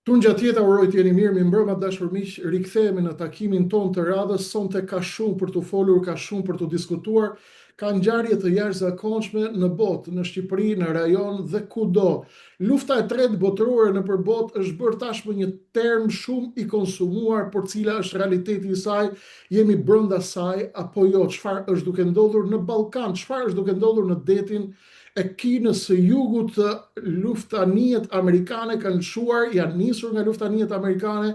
Tunxha tjeta uroj t'jeni mirë, mi mbrëma dashur miq, rikthehemi në takimin ton të radhës. Sonte ka shumë për të folur, ka shumë për të diskutuar. Ka ngjarje të jashtëzakonshme në botë, në Shqipëri, në rajon dhe kudo. Lufta e tretë botërore nëpër botë është bërë tashmë një term shumë i konsumuar, por cila është realiteti i saj, jemi brenda saj apo jo? Çfarë është duke ndodhur në Ballkan? Çfarë është duke ndodhur në detin e Kinës së Jugut? Luftanijet amerikane kanë lëshuar, janë nisur nga luftanijet amerikane,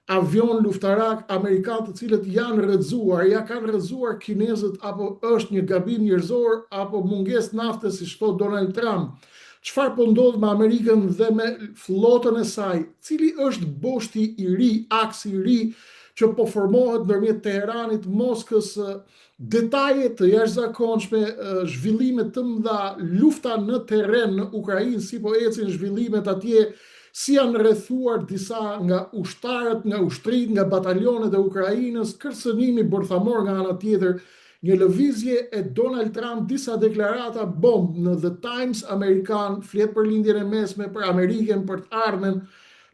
avion luftarak amerikan të cilët janë rrëzuar, ja kanë rrëzuar kinezët, apo është një gabim njerëzor, apo mungesë nafte, si thot Donald Trump? Çfarë po ndodh me Amerikën dhe me flotën e saj? Cili është boshti i ri, aksi i ri që po formohet ndërmjet Teheranit, Moskës? Detaje të jashtëzakonshme, zhvillime të mëdha, lufta në terren në Ukrainë, si po ecin zhvillimet atje, si janë rrethuar disa nga ushtarët, nga ushtrit, nga batalionet e Ukrainës, kërcënimi bërthamor nga ana tjetër, një lëvizje e Donald Trump, disa deklarata bomb në The Times amerikan, flet për lindjen e mesme, për Amerikën, për të ardhmen,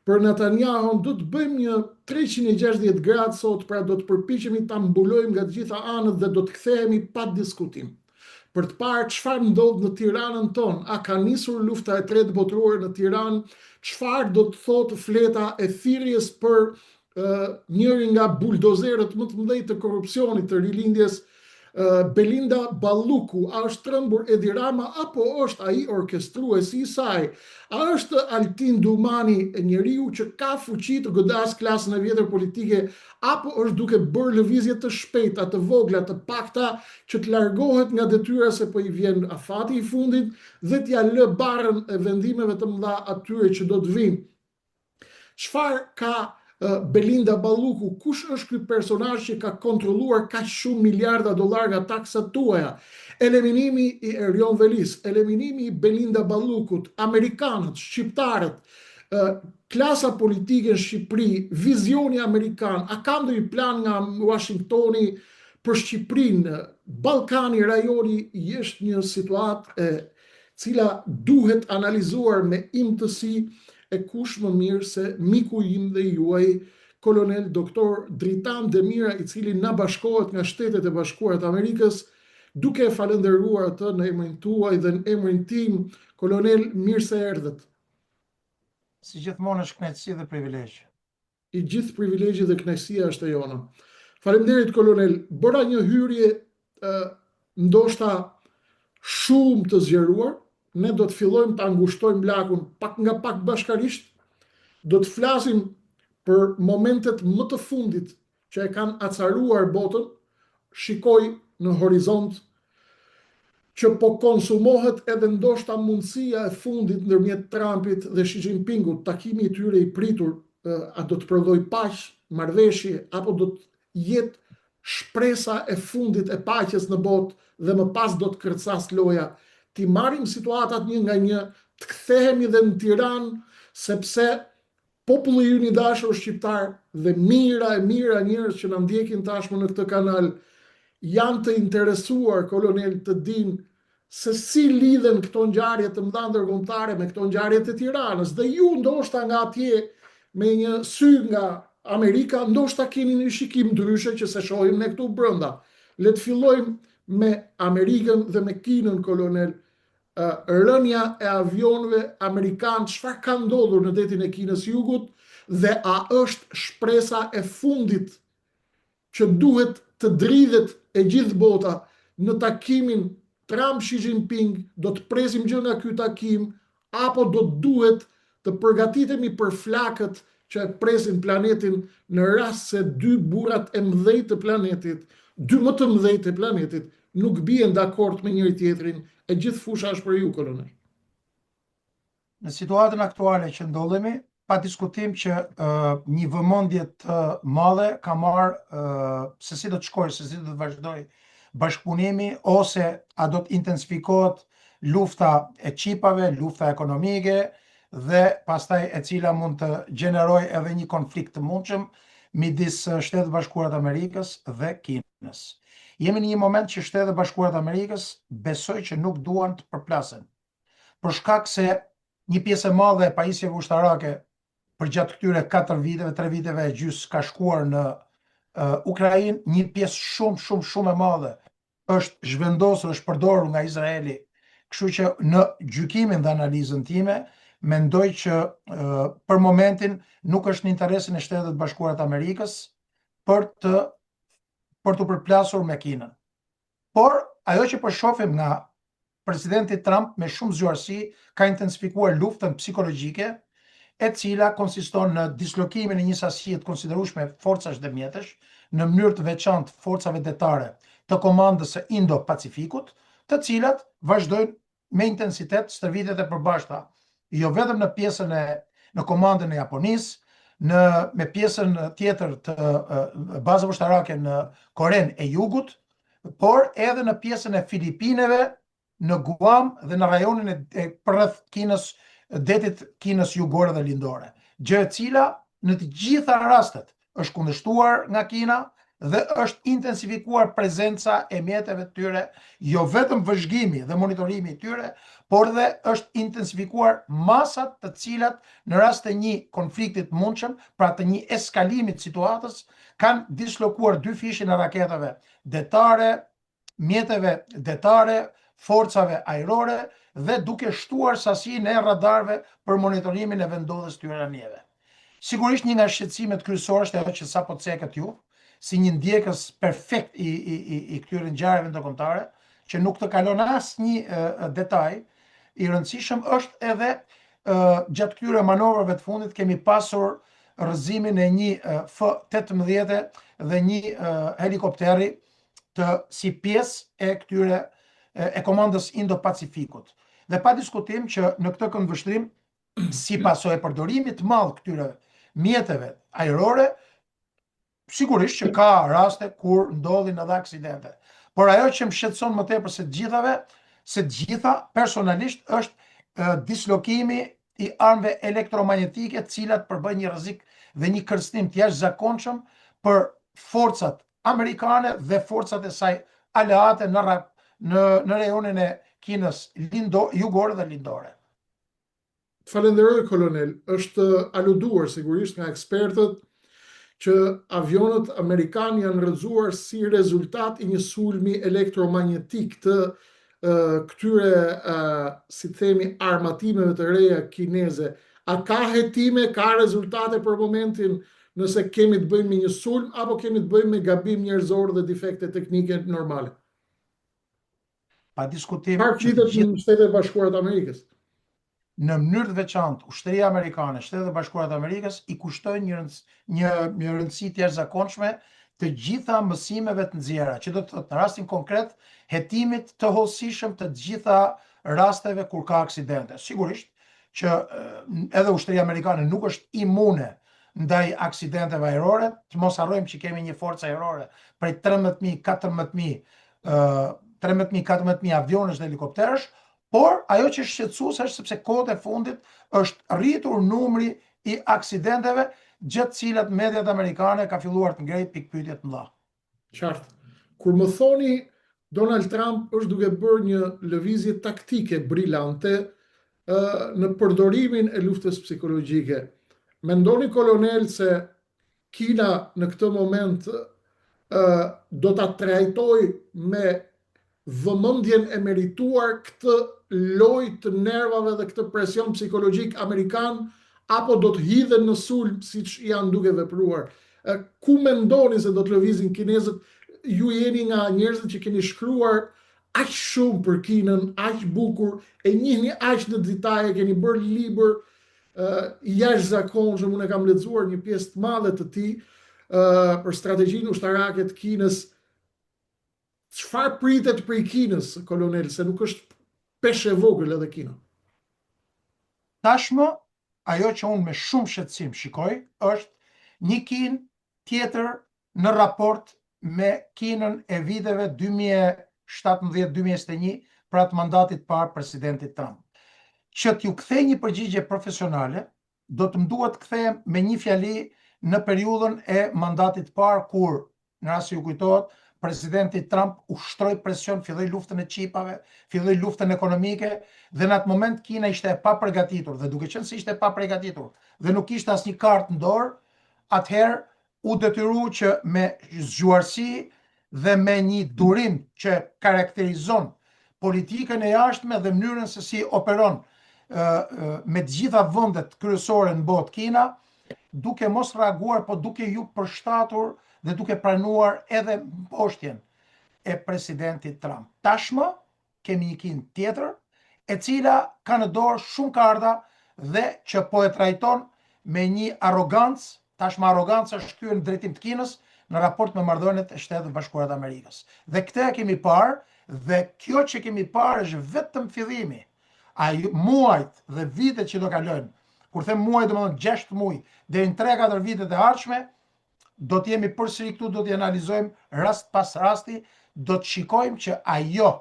për Netanyahu. Do të bëjmë një 360 gradë sot, pra do të përpiqemi ta mbulojmë nga të gjitha anët dhe do të kthehemi pa diskutim për të parë çfarë ndodh në Tiranën tonë. A ka nisur lufta e tretë botërore në Tiranë? Çfarë do të thotë fleta e thirrjes për njëri nga buldozerët më të mëdhenj të korrupsionit, të rilindjes, Belinda Balluku? A është trembur Edi Rama apo është ai orkestruesi i saj? A është Altin Dumani njeriu që ka fuqi të godas klasën e vjetër politike, apo është duke bërë lëvizje të shpejta, të vogla, të pakta, që të largohet nga detyra se po i vjen afati i fundit dhe t'ja lë barrën e vendimeve të mëdha atyre që do të vinë? Çfarë ka Belinda Balluku? Kush është ky personazh që ka kontrolluar kaq shumë miliarda dollar nga taksat tuaja? Eliminimi i Erion Velis, eliminimi i Belinda Ballukut, amerikanët, shqiptarët, klasa politike në Shqipëri, vizioni amerikan, a ka ndonjë plan nga Washingtoni për Shqipërinë? Ballkani, rajoni, është një situatë e cila duhet analizuar me imtësi, e kush më mirë se miku im dhe juaj, kolonel doktor Dritan Demira, i cili na bashkohet nga Shtetet e Bashkuara të Amerikës. Duke falendëruar atë në emrin tuaj dhe në emrin tim, kolonel, mirë se erdhët. Si gjithmonë është kënaqësi dhe privilegj. I gjithë privilegji dhe kënaqësia është e jona. Faleminderit kolonel. Bëra një hyrje ndoshta shumë të zgjeruar. Ne do të fillojmë të ngushtojmë bllakun pak nga pak bashkarisht. Do të flasim për momentet më të fundit që e kanë acaruar botën. Shikoj në horizont që po konsumohet edhe ndoshta mundësia e fundit ndërmjet Trumpit dhe Xi Jinpingut, takimi i tyre i pritur. A do të prodhoj paqë, marrëveshje, apo do të jetë shpresa e fundit e paqes në botë dhe më pas do të kërcas loja? Ti marrim situatat një nga një, të kthehemi dhe në Tiranë, sepse populli ynë i dashur shqiptar dhe mira njerëz që na ndjekin tashmë në këtë kanal janë të interesuar, kolonel, të dinë se si lidhen këto ngjarje të mëdha ndërkombëtare me këto ngjarje të Tiranës. Dhe ju ndoshta nga atje me një sy nga Amerika, ndoshta keni një shikim ndryshe që se shohim ne këtu brenda. Le të fillojmë me Amerikën dhe me Kinën, kolonel. Rënja e avionëve amerikanë, çfarë ka ndodhur në detin e Kinës së Jugut, dhe a është shpresa e fundit që duhet të dridhet e gjithë bota në takimin Trump-Xi Jinping? Do të presim gjë nga ky takim, apo do duhet të përgatitemi për flakët që e presin planetin në rast se dy burrat e mëdhej të planetit, dy më të mëdhej të planetit, nuk bien dakord me njëri tjetrin? E gjithë fusha është për ju, kolonel. Në situatën aktuale që ndodhemi, pa diskutim që një vëmendje të madhe ka marrë se si do të shkojë, se si do të vazhdojë bashkëpunimi, ose a do të intensifikohet lufta e çipave, lufta ekonomike, dhe pastaj e cila mund të gjenerojë edhe një konflikt të mundshëm midis Shtetit Bashkuar të Amerikës dhe Kinës. Jemi në një moment që Shtetet e Bashkuara të Amerikës besoj që nuk duan të përplasen, për shkak se një pjesë e madhe e pajisjeve ushtarake për gjatë këtyre 4 viteve, 3 viteve e gjysë ka shkuar në Ukrainë, një pjesë shumë e madhe është zhvendosur, është përdorur nga Izraeli. Kështu që në gjykimin dhe analizën time, mendoj që për momentin nuk është në interesin e Shtetet Bashkuara të Amerikës për të përplasur me Kinën. Por ajo që po shohim nga presidenti Trump me shumë zgjuarsi ka intensifikuar luftën psikologjike, e cila konsiston në dislokimin e një sasie të konsiderueshme forcash dhe mjetesh, në mënyrë të veçantë forcave detare të komandës së Indo-Pacifikut, të cilat vazhdojnë me intensitet stërvitjet e përbashkëta, jo vetëm në pjesën në komandën e Japonisë, me pjesën tjetër të bazave ushtarake në Korenë e Jugut, por edhe në pjesën e Filipineve, në Guam dhe në rajonin e përreth Kinës, detit Kinës jugore dhe lindore. Gjë e cila në të gjitha rastet është kundërshtuar nga Kina dhe është intensifikuar prezenca e mjeteve të tyre, jo vetëm vëzhgimi dhe monitorimi i tyre, por dhe është intensifikuar masat të cilat në rast të një konfliktit mundshëm, pra të një eskalimit situatës, kanë dislokuar 2 fishin e raketave detare, mjeteve detare, forcave ajrore dhe duke shtuar sasinë e radarëve për monitorimin e vendodhjes të anijeve. Sigurisht një nga shqetësimet kryesore është ajo që sapo cekët ju, si një ndjekës perfekt i këtyre ngjarjeve ndërkombëtare, që nuk të kalon asnjë detaj i rëndësishëm, është edhe gjatë këtyre manovrave të fundit kemi pasur rrëzimin e një F-18 dhe një helikopteri si pjesë e këtyre e komandës Indo-Pacifikut. Dhe pa diskutim që në këtë këndvështrim, si pasojë e përdorimit të madh këtyre mjeteve ajrore, sigurisht që ka raste kur ndodhin edhe aksidente. Por ajo që më shqetëson më tepër se të gjitha personalisht është dislokimi i armëve elektromagnetike, të cilat përbëjnë një rrezik dhe një kërcënim të jashtëzakonshëm për forcat amerikane dhe forcat e saj aleate në rajonin e Kinës jugore dhe lindore. Falenderoj, kolonel. Është aluduar sigurisht nga ekspertët që avionët amerikanë janë rrëzuar si rezultat i një sulmi elektromagnetik të këtyre, si themi, armatimeve të reja kineze. A ka hetime, ka rezultate për momentin, nëse kemi të bëjmë me një sulm apo kemi të bëjmë me gabim njerëzor dhe defekte teknike normale? Pa diskutim që të gjithë në Shtetet Bashkuara të Amerikës. Në mënyrë të veçantë, Ushtria Amerikane, Shtetet Bashkuara të Amerikës i kushtojnë një rëndësi të jashtëzakonshme të gjitha mësimeve të nxjerra, që do të thotë në rastin konkret hetimit të hollësishëm të gjitha rasteve kur ka aksidente. Sigurisht që edhe Ushtria Amerikane nuk është imune ndaj aksidenteve ajrore, të mos harrojmë që kemi një forcë ajrore prej 13.000-14.000 avionësh dhe helikopterësh, por ajo që është shqetësuese është sepse kohët e fundit është rritur numri i aksidenteve, gjatë cilat mediat amerikane ka filluar të ngrejnë pikpyetje të mëdha. Qartë. Kur më thoni Donald Trump është duke bërë një lëvizje taktike brillante në përdorimin e luftës psikologjike, mendoni, kolonel, se Kina në këtë moment do ta trajtojë me vëmendjen e merituar këtë lojë të nervave dhe këtë presion psikologjik amerikan, apo do të hidhen në sulm siç janë duke vepruar? Ku mendoni se do të lëvizin kinezët? Ju jeni nga njerëzit që keni shkruar aq shumë për Kinën, aq bukur, e njihni aq në detaje, keni bërë libër i jashtëzakonshëm, unë kam lexuar një pjesë të madhe të tij për strategjinë ushtarake të Kinës. Çfarë pritet prej Kinës, kolonel, se nuk është peshë e vogël edhe Kina? Tashmë, ajo që unë me shumë shqetësim shikoj është një Kinë tjetër në raport me Kinën e viteve 2017-2021, pra të mandatit parë presidentit Trump. Që t'ju kthej një përgjigje profesionale, do të më duhet kthehem me një fjali në periudhën e mandatit parë, kur, në rast se ju kujtohet, presidenti Trump ushtroi presion, filloi luftën e çipave, filloi luftën ekonomike dhe në atë moment Kina ishte e papërgatitur dhe duke qenë se ishte e papërgatitur dhe nuk kishte asnjë kartë në dorë, atëherë u detyru që me zgjuarsi dhe me një durim që karakterizon politikën e jashtme dhe mënyrën se si operon me të gjitha vendet kryesore në botë Kina, duke mos reaguar, po duke ju përshtatur dhe duke pranuar edhe mposhtjen e presidentit Trump. Tashmë kemi një Kinë tjetër, e cila ka në dorë shumë karta dhe që po e trajton me një arrogancë, tashmë arroganca është kthyer në drejtim të Kinës në raport me Marrëdhëniet e Shtetit Bashkuar të Amerikës. Dhe këtë e kemi parë dhe kjo që kemi parë është vetëm fillimi. Muajt dhe vitet që do kalojnë, kur them muaj domethënë 6 muaj deri në 3-4 vitet e ardhshme, do të jemi përsëri këtu, do t'i analizojmë rast pas rasti, do të shikojmë që ajo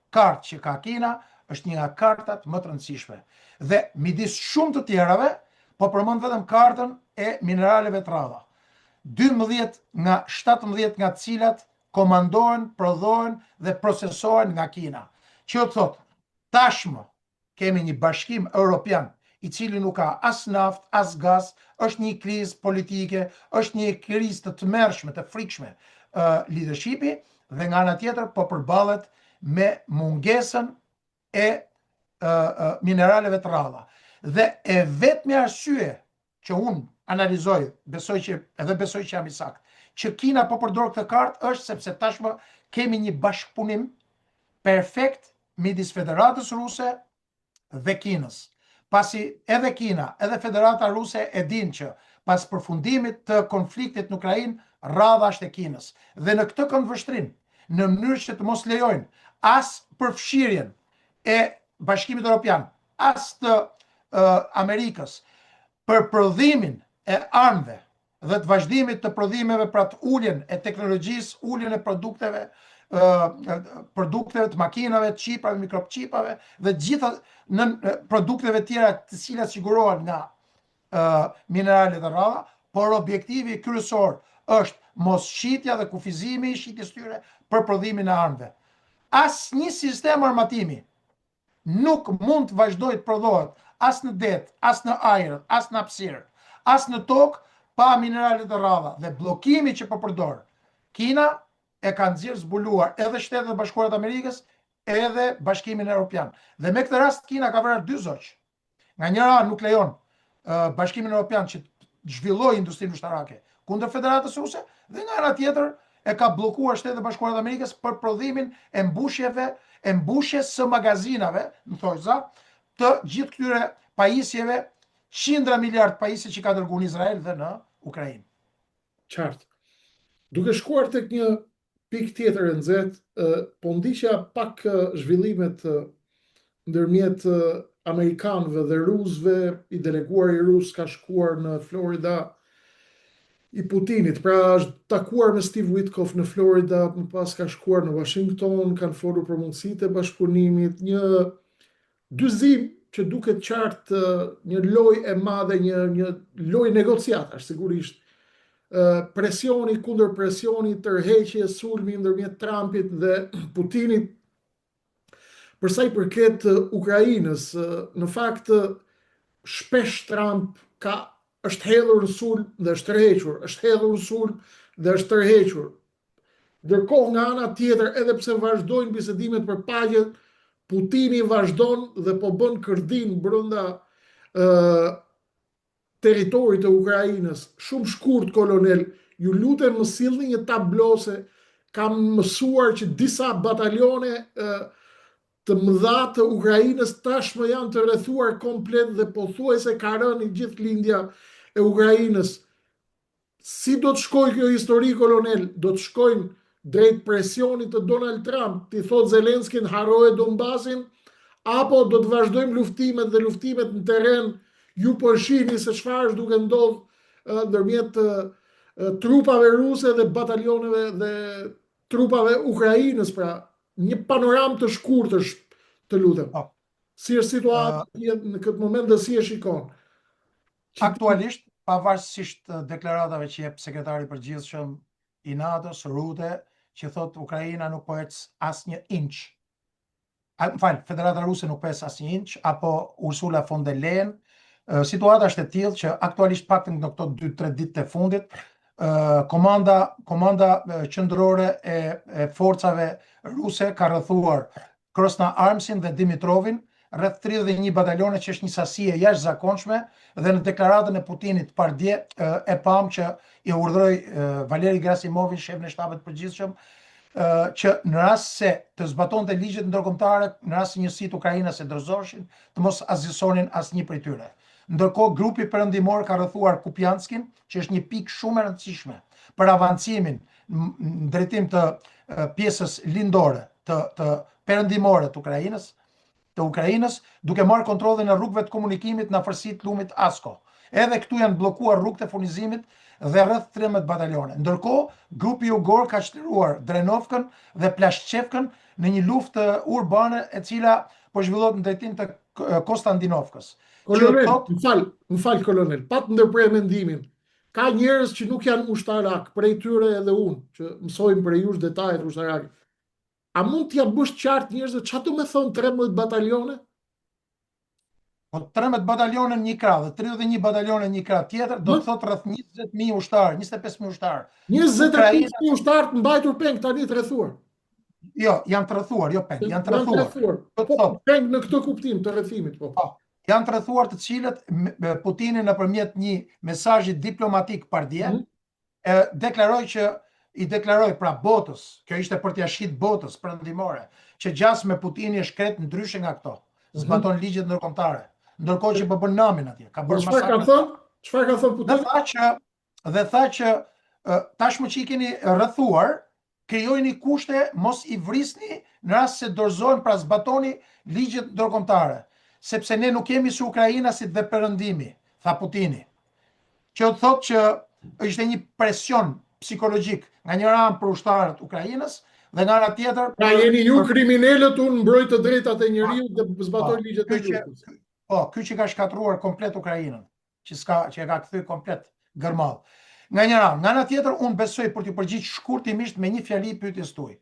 kartë që ka Kina është një nga kartat më të rëndësishme. Dhe midis shumë të tjerave, po përmend vetëm kartën e mineraleve të rralla. 12 nga 17 nga të cilat komandohen, prodhohen dhe procesohen nga Kina. Që do thotë, tashmë kemi një bashkim evropian i cili nuk ka as naftë, as gaz, është një krizë politike, është një krizë të tmerrshme, të frikshme leadershipi dhe nga ana tjetër po përballet me mungesën e mineraleve të rralla. Dhe e vetmi arsye që unë analizoj, besoj që jam i saktë, që Kina po përdor këtë kartë është sepse tashmë kemi një bashkëpunim perfekt midis Federatës Ruse dhe Kinës. Pasi edhe Kina, edhe Federata Ruse e dinë që pas përfundimit të konfliktit në Ukrainë, radha është e Kinës. Dhe në këtë këndvështrim, në mënyrë që të mos lejojnë as përfshirjen e Bashkimit Evropian, as të Amerikës, për prodhimin e armëve dhe të vazhdimit të prodhimeve pra të uljen e teknologjisë, uljen e produkteve të makinave, çipave, mikroçipave dhe gjitha në produkteve tjera të cilat sigurohen nga mineralet e rralla, por objektivi kryesor është mos shitja dhe kufizimi i shitjes tyre për prodhimin e armëve. Asnjë sistem armatimi nuk mund të vazhdojë të prodhohet as në det, as në ajër, as në hapësirë, as në tokë pa mineralet e rralla dhe bllokimi që po përdor Kina e ka nxjerrë zbuluar edhe Shtetet e Bashkuara të Amerikës edhe Bashkimin Evropian. Dhe me këtë rast Kina ka vrarë dy zogj. Nga njëra anë nuk lejon Bashkimin Evropian që të zhvillojë industrinë ushtarake kundër Federatës Ruse dhe nga ana tjetër e ka bllokuar Shtetet e Bashkuara të Amerikës për prodhimin e mbushjes së magazinave, në thojza, të gjithë këtyre pajisjeve, qindra miliard pajisje që ka dërguar në Izrael dhe në Ukrainë. Qartë. Duke shkuar tek një pikë tjetër e nxehtë, po ndiqja pak zhvillimet ndërmjet amerikanëve dhe rusëve, i deleguari rus ka shkuar në Florida i Putinit, pra është takuar me Steve Witkoff në Florida, më pas ka shkuar në Washington, kanë folur për mundësitë e bashkëpunimit, një dyzim që duket qartë një lojë e madhe, një lojë negociatash sigurisht. Presioni kundër presioni, tërheqje, sulmi ndërmjet Trumpit dhe Putinit. Për sa i përket Ukrainës, në fakt shpesh Trump është hedhur në sulm dhe është tërhequr, është hedhur në sulm dhe është tërhequr. Ndërkohë nga ana tjetër, edhe pse vazhdojnë bisedimet për paqe, Putini vazhdon dhe po bën kërdin brenda territorit të Ukrainës. Shumë shkurt, kolonel, ju lutem më sillni një tablo se kam mësuar që disa batalione të mëdha të Ukrainës tashmë janë të rrethuar komplet dhe pothuajse ka rënë gjithë lindja e Ukrainës. Si do të shkojë kjo histori, kolonel? Do të shkojnë drejt presionit të Donald Trump, ti thot Zelenskin harroje Donbasin, apo do të vazhdojmë luftimet dhe luftimet në terren, ju po shihni se çfarë është duke ndodhur ndërmjet trupave ruse dhe batalioneve dhe trupave ukrainës, pra një panoramë të shkurtër, të lutem. Si është situata në këtë moment dhe si e shikon? që thot Ukraina nuk po ec asnjë inç. Federata Ruse nuk po ec asnjë inç, apo Ursula von der Leyen. Situata është e tillë që aktualisht paktën në këto 2-3 ditë të fundit, komanda qendrore e forcave ruse ka rrethuar Krasnoarmsin dhe Dimitrovin, rreth 31 batalione, që është një sasi e jashtëzakonshme, dhe në deklaratën e Putinit pardje e pam që i urdhëroi Valeri Gerasimovin, shefin e shtabit të përgjithshëm, që në rast se të zbatonte ligjet ndërkombëtare, në rast se njësitë ukrainase dorëzoheshin, të mos azgjesonin asnjë prej tyre. Ndërkohë, grupi perëndimor ka rrethuar Kupianskin, që është një pikë shumë e rëndësishme për avancimin në drejtim të pjesës lindore të perëndimore të Ukrainës, duke marrë kontrollin e rrugëve të komunikimit në afërsitë të lumit Asko. Edhe këtu janë bllokuar rrugët e furnizimit dhe rreth 13 batalione. Ndërkohë, grupi jugor ka çliruar Drenovkën dhe Plashchevkën në një luftë urbane e cila po zhvillohet në drejtim të Konstantinovkës. Kolonel, më fal kolonel, pa të ndërprer mendimin. Ka njerëz që nuk janë ushtarak, prej tyre edhe unë, që mësojmë prej jush detajet ushtarak. A mund t'ja bësh qartë njerëzve çfarë do të thonë 13 batalione? Po 13 batalione në një krah dhe 31 batalione në një krah tjetër do të thotë rreth 20.000 ushtarë, 25.000 ushtarë. 25.000 ushtarë të mbajtur peng tani të rrethuar. Jo, janë të rrethuar, jo peng, janë të rrethuar. Po peng në këtë kuptim të rrethimit, po. Janë të rrethuar, të cilët Putini nëpërmjet një mesazhi diplomatik pardje deklaroi pra botës, kjo ishte për t'ia shit botës perëndimore, që gjasë me Putini është kret ndryshe nga këto. Zbaton ligjet ndërkombëtare. Ndërkohë që po bën namin atje, ka bërë masakër. Çfarë ka thënë Putini? Dhe tha që tashmë që i keni rrethuar, krijojini kushte, mos i vrisni në rast se dorëzohen, pra zbatoni ligjet ndërkombëtare, sepse ne nuk jemi si ukrainasit dhe perëndimi, tha Putini. Që thotë që ishte një presion psikologjik nga njëra anë për ushtarët Ukrainës dhe nga ana tjetër. Pra jeni ju kriminalët, unë mbroj të drejtat e njeriut dhe zbatoj ligjet e luftës. Po, ky që ka shkatruar komplet Ukrainën, që e ka kthy komplet gërmall. Nga njëra anë, nga ana tjetër, unë besoj, për t'ju përgjigj shkurtimisht me një fjali pyetjes tuaj.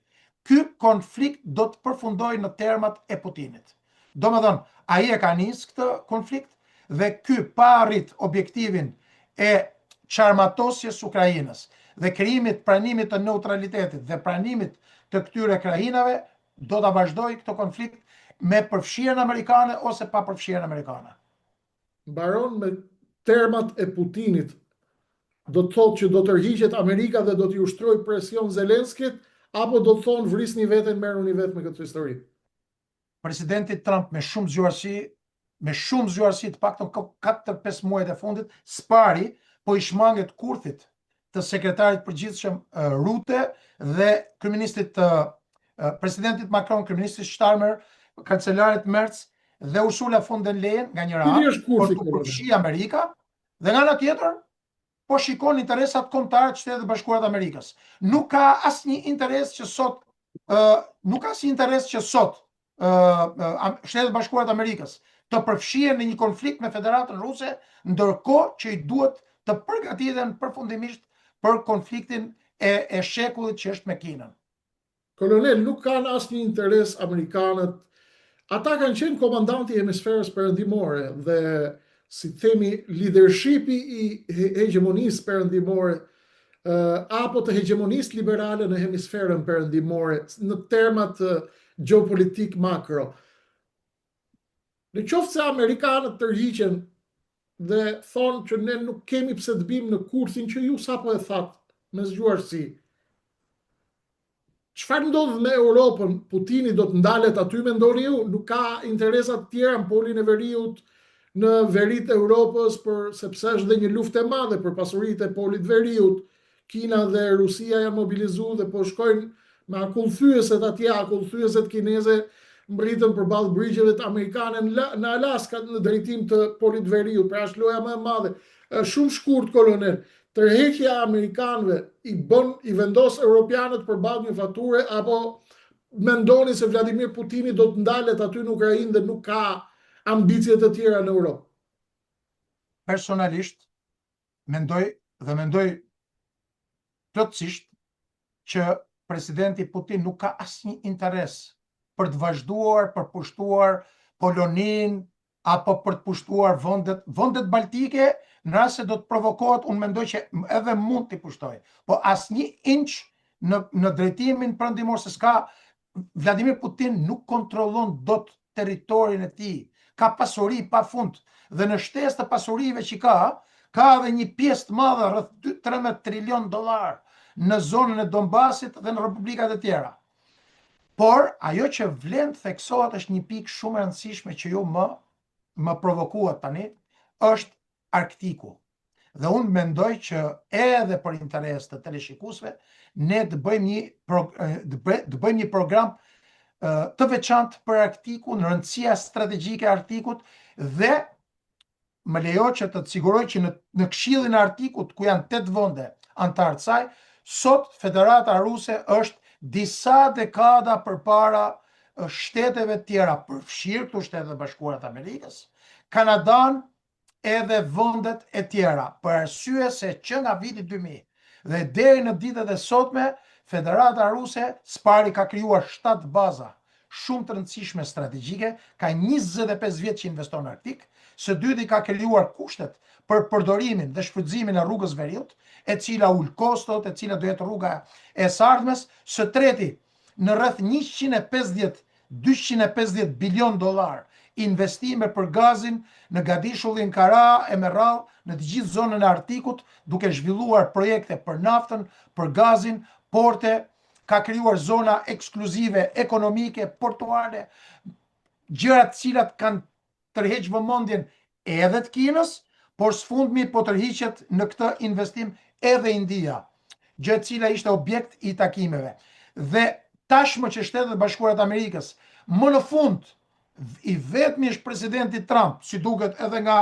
Ky konflikt do të përfundojë në termat e Putinit. Domethënë, ai e ka nis këtë konflikt dhe ky pa arrit objektivin e çarmatosjes Ukrainës dhe krijimit pranimit të neutralitetit dhe pranimit të këtyre krajinave, do ta vazhdojë këtë konflikt me përfshirjen amerikane ose pa përfshirjen amerikane. Mbaron me termat e Putinit, do të thotë që do të tërhiqet Amerika dhe do t'i ushtrojë presion Zelenskit, apo do të thonë vrisni veten, merruni vetë me këtë histori? Presidenti Trump me shumë zgjuarësi, të paktën 4-5 muajt e fundit, spari po i shmanget kurthit të sekretarit përgjithshëm Rutte dhe kryeministit presidentit Macron, kryeministit Starmer, kancelarit Merz dhe Ursula von der Leyen nga njëra anë, por të përfshi Amerika, dhe nga ana tjetër po shikon interesat kombëtare të Shtetit Bashkuar të Amerikës. Nuk ka asnjë interes që sot Shtetet Bashkuara të Amerikës të përfshihen në një konflikt me Federatën Ruse, ndërkohë që i duhet të përgatiten përfundimisht për konfliktin e shekullit që është me Kinën. Kolonel, nuk kanë asnjë interes amerikanët. Ata kanë qenë komandanti i hemisferës perëndimore dhe, si themi, leadershipi i hegemonisë perëndimore apo të hegemonisë liberale në hemisferën perëndimore në termat geopolitik makro. Në qoftë se amerikanët tërhiqen dhe thonë që ne nuk kemi pse të bim në kurthin që ju sapo e thatë me zgjuarësi. Çfarë ndodh me Europën? Putini do të ndalet aty, mendoni ju? Nuk ka interesat të tjera në polin e veriut, në veritë e Europës, sepse është dhe një luftë e madhe për pasuritë e polit veriut. Kina dhe Rusia janë mobilizuar dhe po shkojnë me akullthyeset atje, akullthyeset kineze mbritën përballë brigjeve të amerikane në Alaska në drejtim të polit veriut. Pra është loja më e madhe. Shumë shkurt, kolonel. Tërheqja amerikanëve i vendos europianët përballë një fature, apo mendoni se Vladimir Putini do të ndalet aty në Ukrainë dhe nuk ka ambicje të tjera në Europë? Personalisht mendoj plotësisht që presidenti Putin nuk ka asnjë interes për të vazhduar, për pushtuar Polonin, apo për të pushtuar vendet baltike, në rast se do të provokohet, unë mendoj që edhe mund t'i pushtoj, po asnjë inç në drejtimin perëndimor, se s'ka, Vladimir Putin nuk kontrollon dot territorin e tij, ka pasuri pafund, dhe në shtesë të pasurive që ka edhe një pjesë të madhe, rreth 2-13 trilion dollar në zonën e Donbasit dhe në republikat e tjera. Por ajo që vlen theksohet është një pikë shumë e rëndësishme që ju më provokuat tani, është Arktiku. Dhe unë mendoj që edhe për interes të teleshikuesve, ne të bëjmë një program të veçantë për Arktikun, rëndësia strategjike e Arktikut, dhe më lejo që të siguroj që në Këshillin e Arktikut, ku janë 8 vende antarë të saj, sot Federata Ruse është disa dekada përpara shteteve tjera, përfshirë këtu Shtetet e Bashkuara të Amerikës, Kanadan edhe vendet e tjera, për arsye se që nga viti 2000 dhe deri në ditët e sotme, Federata Ruse spari ka krijuar 7 baza shumë të rëndësishme strategjike, ka 25 vjet që investon në Arktik, së dyti ka krijuar kushtet për përdorimin dhe shfrytëzimin e rrugës Veriut, e cila ul kostot, e cila do jetë rruga e së ardhmes, së treti në rreth 150-250 bilion dollar investime për gazin në Gadishullin, Kara, e me radhë në të gjithë zonën e Arktikut, duke zhvilluar projekte për naftën, për gazin, porte, ka krijuar zona ekskluzive ekonomike, portuare, gjërat cilat kanë tërheq vëmendjen edhe të Kinës, por sfundmi po tërhiqet në këtë investim edhe India, gjë e cila ishte objekt i takimeve. Dhe tashmë që Shtetet e Bashkuara të Amerikës, më në fund, i vetmi është presidenti Trump, si duket edhe nga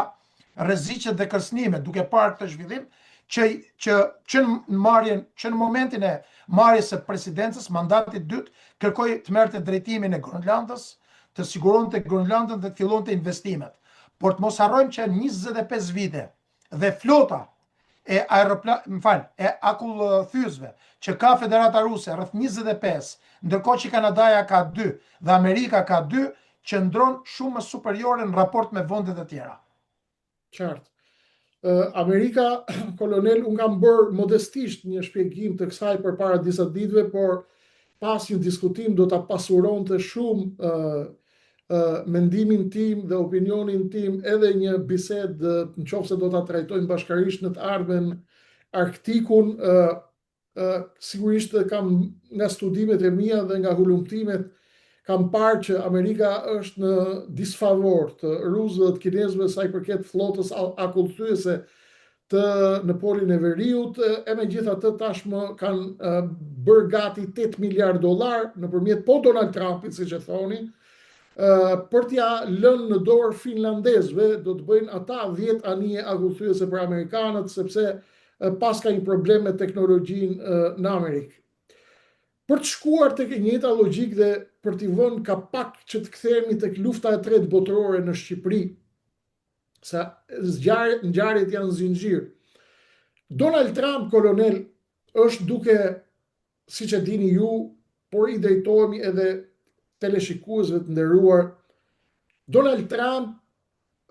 rreziqet dhe kërcënimet, duke parë këtë zhvillim, që në momentin e marrjes së presidencës, mandatit dytë, kërkoi të merrte drejtimin e Gronlandës, të siguronte Gronlandën dhe të fillonte investimet. Por të mos harrojmë që 25 vite dhe flota e akullthyesve që ka Federata Ruse rreth 25, ndërkohë që Kanadaja ka 2 dhe Amerika ka 2, qëndron shumë më superiore në raport me vendet e tjera. Qartë. Amerika, kolonel, unë kam bërë modestisht një shpjegim të kësaj përpara disa ditëve, por pas një diskutim do ta pasuronte shumë mendimin tim dhe opinionin tim, edhe një bisedë, nëse do ta trajtojmë bashkërisht në të ardhmen Arktikun. Sigurisht kam nga studimet e mia dhe nga hulumtimet, kam parë që Amerika është në disfavor të rusëve dhe të kinezëve sa i përket flotës akullthyese në polin e Veriut, e megjithatë tashmë kanë bërë gati 8 miliard dollar nëpërmjet Donald Trumpit, siç e thoni, për t'ja lënë në dorë finlandezëve, do të bëjnë ata 10 anije akullthyese për amerikanët, sepse pas ka një problem me teknologjinë në Amerikë. Për të shkuar tek e njëjta logjikë dhe për t'i vënë kapak që të kthehemi tek lufta e tretë botërore në Shqipëri, sa ngjarjet janë zinxhir. Donald Trump, kolonel, është duke, siç e dini ju, por i drejtohemi edhe teleshikuesve të nderuar, Donald Trump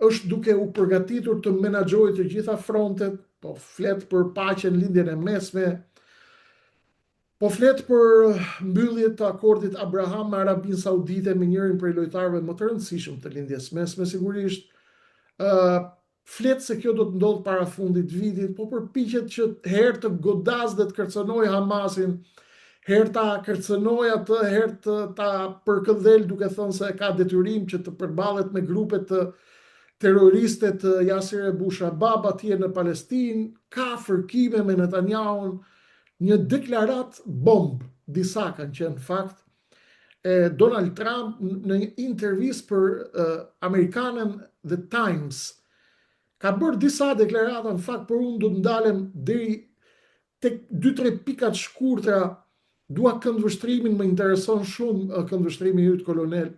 është duke u përgatitur të menaxhojë të gjitha frontet, po flet për paqen, lindjen e mesme, po flet për mbyllje të akordit Abraham me Arabinë Saudite, me njërin prej lojtarëve më të rëndësishëm të lindjes mesme, sigurisht. Flet se kjo do të ndodhë para fundit vitit, po përpiqet që herë të godaz dhe të kërcënojë Hamasin, herë ta kërcënojë atë, herë të ta përkëdhel duke thënë se ka detyrim që të përballet me grupe të terroriste të Yasir Abu Shabab atje në Palestinë, ka fërkime me Netanyahu, një deklarat bomb, disa kanë qenë fakt. Donald Trump në një intervistë për Amerikanën The Times ka bërë disa deklarata, në fakt, por unë do të ndalem deri tek 2-3 pikat shkurtra. Dua këndvështrimin, më intereson shumë këndvështrimi yt, kolonel,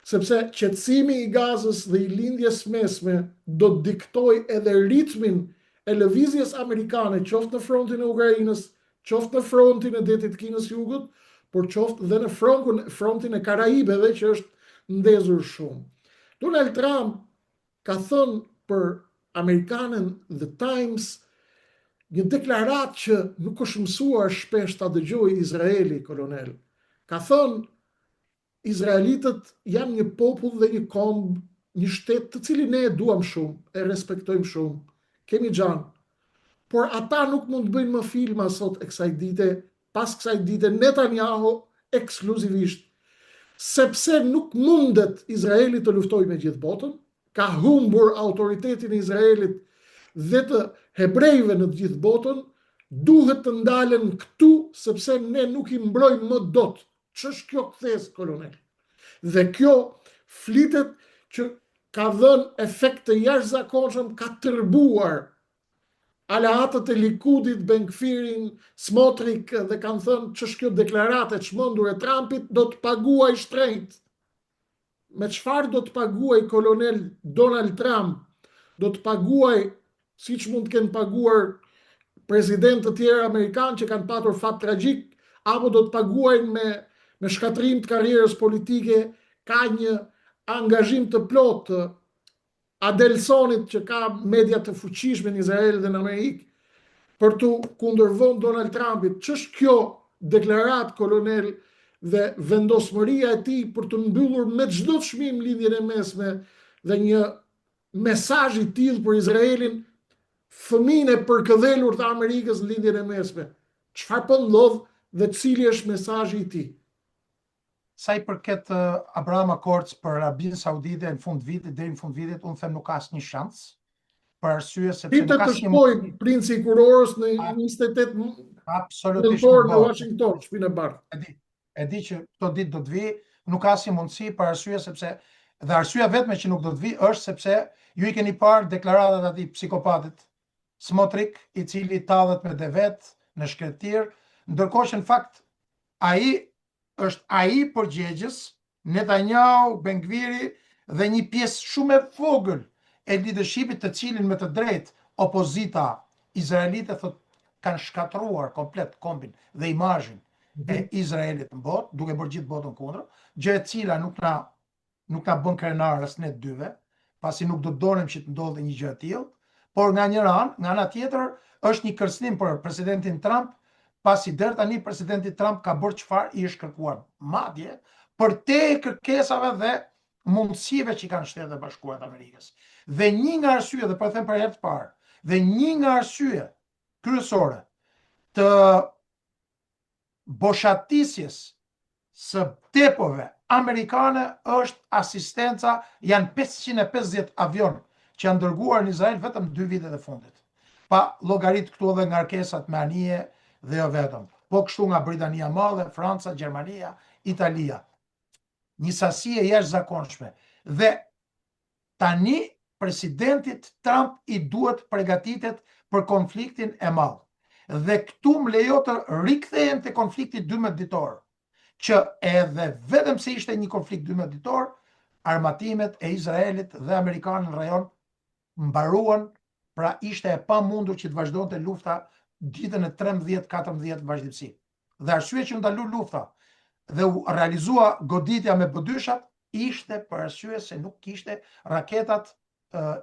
sepse qetësimi i Gazës dhe i lindjes mesme do të diktoj edhe ritmin e lëvizjes amerikane, qoftë në frontin e Ukrainës, qoftë në frontin e detit Kinës Jugut, por qoftë dhe në frontin e Karaibeve që është ndezur shumë. Donald Trump ka thënë për Amerikanën The Times një deklarat që nuk është mësuar shpesh ta dëgjojë Izraeli, kolonel. Ka thënë Izraelitët janë një popull dhe një kombë, një shtet të cilin ne e duam shumë, e respektojmë shumë, kemi gjanë. Por ata nuk mund të bëjnë më filma sot e kësaj dite, pas kësaj dite Netanyahu ekskluzivisht, sepse nuk mundet Izraeli të luftojë me gjithë botën, ka humbur autoritetin e Izraelit dhe të hebrejve në të gjithë botën, duhet të ndalen këtu sepse ne nuk i mbrojmë më dot. Ç'është kjo kthes, kolonel? Dhe kjo flitet që ka dhënë efekt të jashtëzakonshëm, ka tërbuar aleatët e Likudit, Ben-Gvirin, Smotrich dhe kanë thënë ç'është kjo deklarate çmendur e Trumpit, do të paguaj shtrenjt. Me çfarë do të paguaj, kolonel, Donald Trump? Do të paguaj siç mund të kenë paguar presidentë të tjerë amerikanë që kanë patur fat tragjik, apo do të paguajnë me shkatrim të karrierës politike? Ka një angazhim të plot të Adelsonit që ka media të fuqishme në Izrael dhe në Amerikë për të kundërvënë Donald Trumpit. Ç'është kjo deklarat, kolonel, dhe vendosmëria e tij për të mbyllur me çdo çmim lidhjen e mesme dhe një mesazh i tillë për Izraelin, fëmijën e përkëdhelur të Amerikës në lidhjen e mesme. Çfarë po ndodh dhe cili është mesazhi i tij? Sa i përket Abraham Accords për Arabinë Saudite në fund vitit, deri në fund vitit, unë them nuk ka asnjë shans, për arsye sepse nuk ka asnjë shkoj princi i kurorës në 28 absolutisht nëntor në Washington, shpinë e bardhë. E di që këto ditë do të vi, nuk ka asnjë mundësi për arsye sepse dhe arsyeja vetme që nuk do të vi është sepse ju i keni parë deklaratat e atij psikopatit Smotrich, i cili tallet me devet në shkretir, ndërkohë që në fakt është ai përgjegjës, Netanyahu, Ben-Gviri dhe një pjesë shumë e vogël e leadershipit, të cilin me të drejtë opozita izraelite thot kanë shkatruar komplet kombin dhe imazhin e Izraelit në botë, duke bërë gjithë botën kundër, gjë e cila nuk na bën krenar as ne dyve, pasi nuk do të donim që të ndodhte një gjë e tillë, por nga ana tjetër është një kërcënim për presidentin Trump, pasi deri tani presidenti Trump ka bërë çfarë i është kërkuar, madje për te kërkesave dhe mundësive që kanë Shtetet e Bashkuara të Amerikës. Dhe një nga arsye, dhe po them për herë të parë, dhe një nga arsye kryesore të boshatisjes së tepove amerikane është asistenca, janë 550 avion që janë dërguar në Izrael vetëm 2 vitet e fundit. Pa llogarit këtu edhe ngarkesat me anije dhe jo vetëm, po kështu nga Britania e Madhe, Franca, Gjermania, Italia. Një sasi e jashtëzakonshme. Dhe tani presidentit Trump i duhet përgatitet për konfliktin e madh. Dhe këtu më lejo të rikthehen te konflikti 12 ditor, që edhe vetëm se ishte një konflikt 12 ditor, armatimet e Izraelit dhe amerikanë në rajon mbaruan, pra ishte e pamundur që të vazhdonte lufta ditën e 13-14 vazhdimsi. Dhe arsye që u ndalu lufta dhe u realizua goditja me B-2-shat ishte për arsye se nuk kishte raketat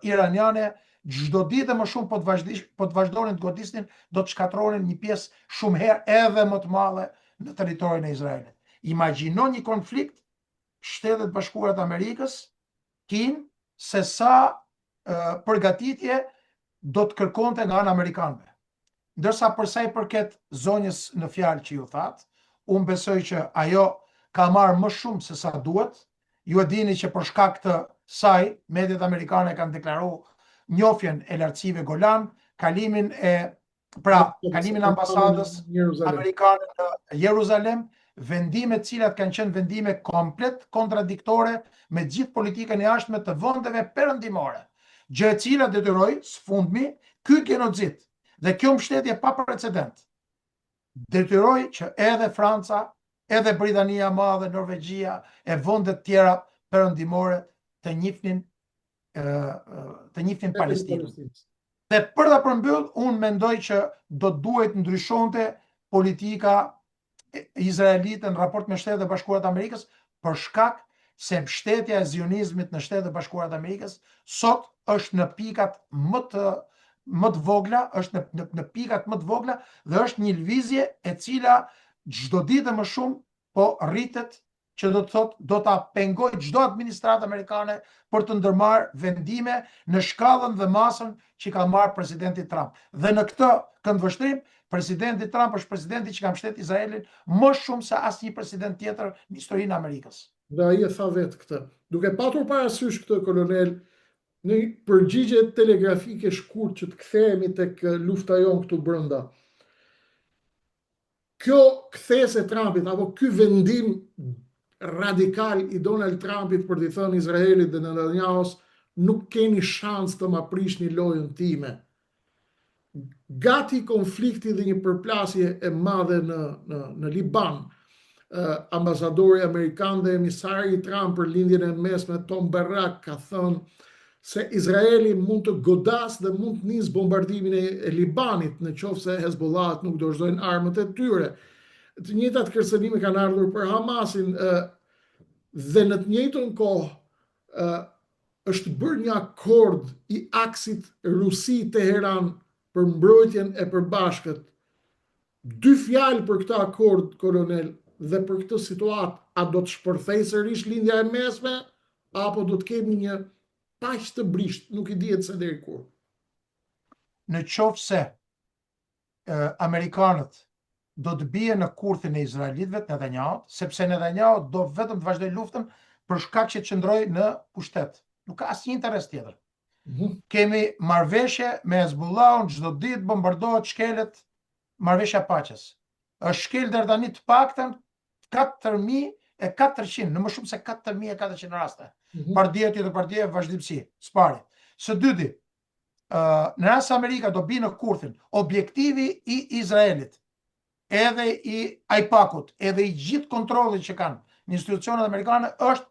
iraniane. Çdo ditë më shumë po të vazhdonin të godisnin, do të shkatronin një pjesë shumë herë edhe më të madhe në territorin e Izraelit. Imagjino një konflikt Shtetet Bashkuara të Amerikës kin se sa përgatitje do të kërkonte nga ana amerikanëve. Ndërsa për sa i përket zonjës në fjalë që ju thatë, unë besoj që ajo ka marrë më shumë se sa duhet. Ju e dini që për shkak të saj, mediat amerikane kanë deklaruar njofjen e lartësive Golan, kalimin ambasadës amerikane në Jeruzalem, vendime të cilat kanë qenë vendime komplet kontradiktore me gjithë politikën e jashtme të vendeve perëndimore, gjë e cila detyroi sfundmi ky genocid. Dhe kjo mbështetje pa precedent detyroi që edhe Franca, edhe Britania e Madhe, Norvegjia e vendet tjera perëndimore të njihnin Palestinën. Dhe për ta përmbyll, unë mendoj që do duhet ndryshonte politika izraelite në raport me Shtetet e Bashkuara të Amerikës, për shkak se mbështetja e zionizmit në Shtetet e Bashkuara të Amerikës sot është në pikat më të vogla, është në pikat më të vogla dhe është një lëvizje e cila çdo ditë më shumë po rritet, që do të thotë do ta pengojë çdo administratë amerikane për të ndërmarrë vendime në shkallën dhe masën që ka marrë presidenti Trump. Dhe në këtë këndvështrim, presidenti Trump është presidenti që ka mbështetur Izraelin më shumë se asnjë president tjetër në historinë e Amerikës. Dhe ai e tha vetë këtë. Duke patur parasysh këtë, kolonel, në përgjigje telegrafike shkurt që të kthehemi tek lufta jon këtu brenda. Kjo kthesë e Trumpit apo ky vendim radikal i Donald Trumpit për t'i thënë Izraelit dhe Netanyahus, nuk keni shans të ma prishni lojën time. Gati konflikti dhe një përplasje e madhe në Liban, ambasadori amerikan dhe emisari Trump për lindjen e mesme Tom Barrack ka thënë se Izraeli mund të godas dhe mund të nisë bombardimin e Libanit në qoftë se Hezbollah nuk dorëzojnë armët e tyre. Të njëjtat kërcënime kanë ardhur për Hamasin dhe në të njëjtën kohë është bërë një akord i aksit Rusi-Teheran për mbrojtjen e përbashkët. Dy fjalë për këtë akord, kolonel, dhe për këtë situatë, a do të shpërthejë sërish lindja e mesme, apo do të kemi një paq të brisht, nuk i dihet se deri kur. Në qoftë se amerikanët do të bie në kurthin e izraelitëve të Netanyahu, sepse Netanyahu do vetëm të vazhdojë luftën për shkak që qëndroi në pushtet. Nuk ka asnjë interes tjetër. Kemi marrëveshje me Hezbollahun, çdo ditë bombardohet, shkelet marrëveshja paqes. Është shkel deri tani të paktën 4400, në më shumë se 4400 raste. Pardia tjetër pardia vazhdimsi, spari. Së dyti, në rast se Amerika do bie në kurthin, objektivi i Izraelit, edhe i AIPAC-ut, edhe i gjithë kontrollit që kanë në institucionet amerikane është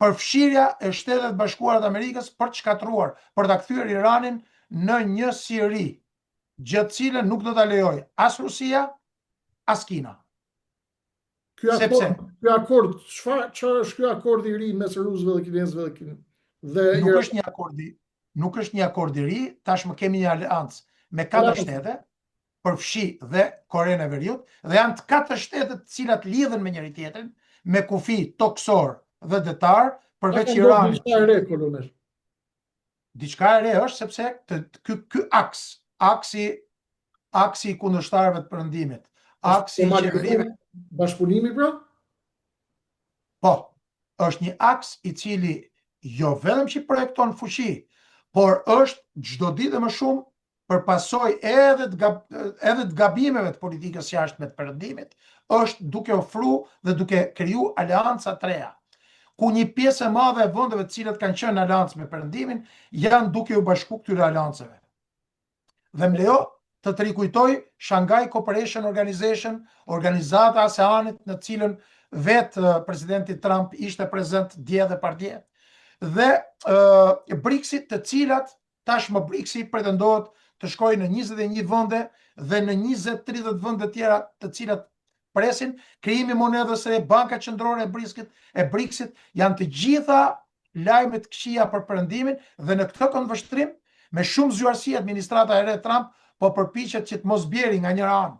përfshirja e Shtetet Bashkuara të Amerikës për të shkatruar, për ta kthyer Iranin në një Siri, gjë të cilën nuk do ta lejojë as Rusia, as Kina. Ky akord, çfarë është ky akord i ri mes rusëve dhe kinezëve Nuk është një akord i ri, tashmë kemi një aleancë me 4 shtete, përfshi dhe Korenë e Veriut, dhe janë të 4 shtetet të cilat lidhen me njëri tjetrin, me kufi toksor dhe detar, përveç Iranit. Diçka e re është sepse ky aksi i kundërshtarëve të Perëndimit, aksi i qeverive, bashkëpunimi pra? Po, është një aks i cili jo vetëm që projekton fuqi, por është çdo ditë më shumë për pasojë edhe të gabimeve të politikës jashtme të Perëndimit, është duke ofruar dhe duke kriju aleanca të reja, ku një pjesë e madhe e vendeve të cilat kanë qenë në aleancë me Perëndimin janë duke u bashkuar këtyre aleancave. Dhe më lejo të rikujtoj Shanghai Cooperation Organization, organizata ASEANit në cilën vetë presidenti Trump ishte prezent dje dhe pardje, dhe BRICS-it, të cilat tashmë BRICS-i pretendohet të shkojë në 21 vende dhe në 20-30 vende tjera të cilat presin krijimi monedhës së re, banka qendrore e BRICS-it, janë të gjitha lajme të këqija për Perëndimin dhe në këtë këndvështrim me shumë zgjuarsi administrata e re Trump po përpiqet që të mos bjeri nga njëra anë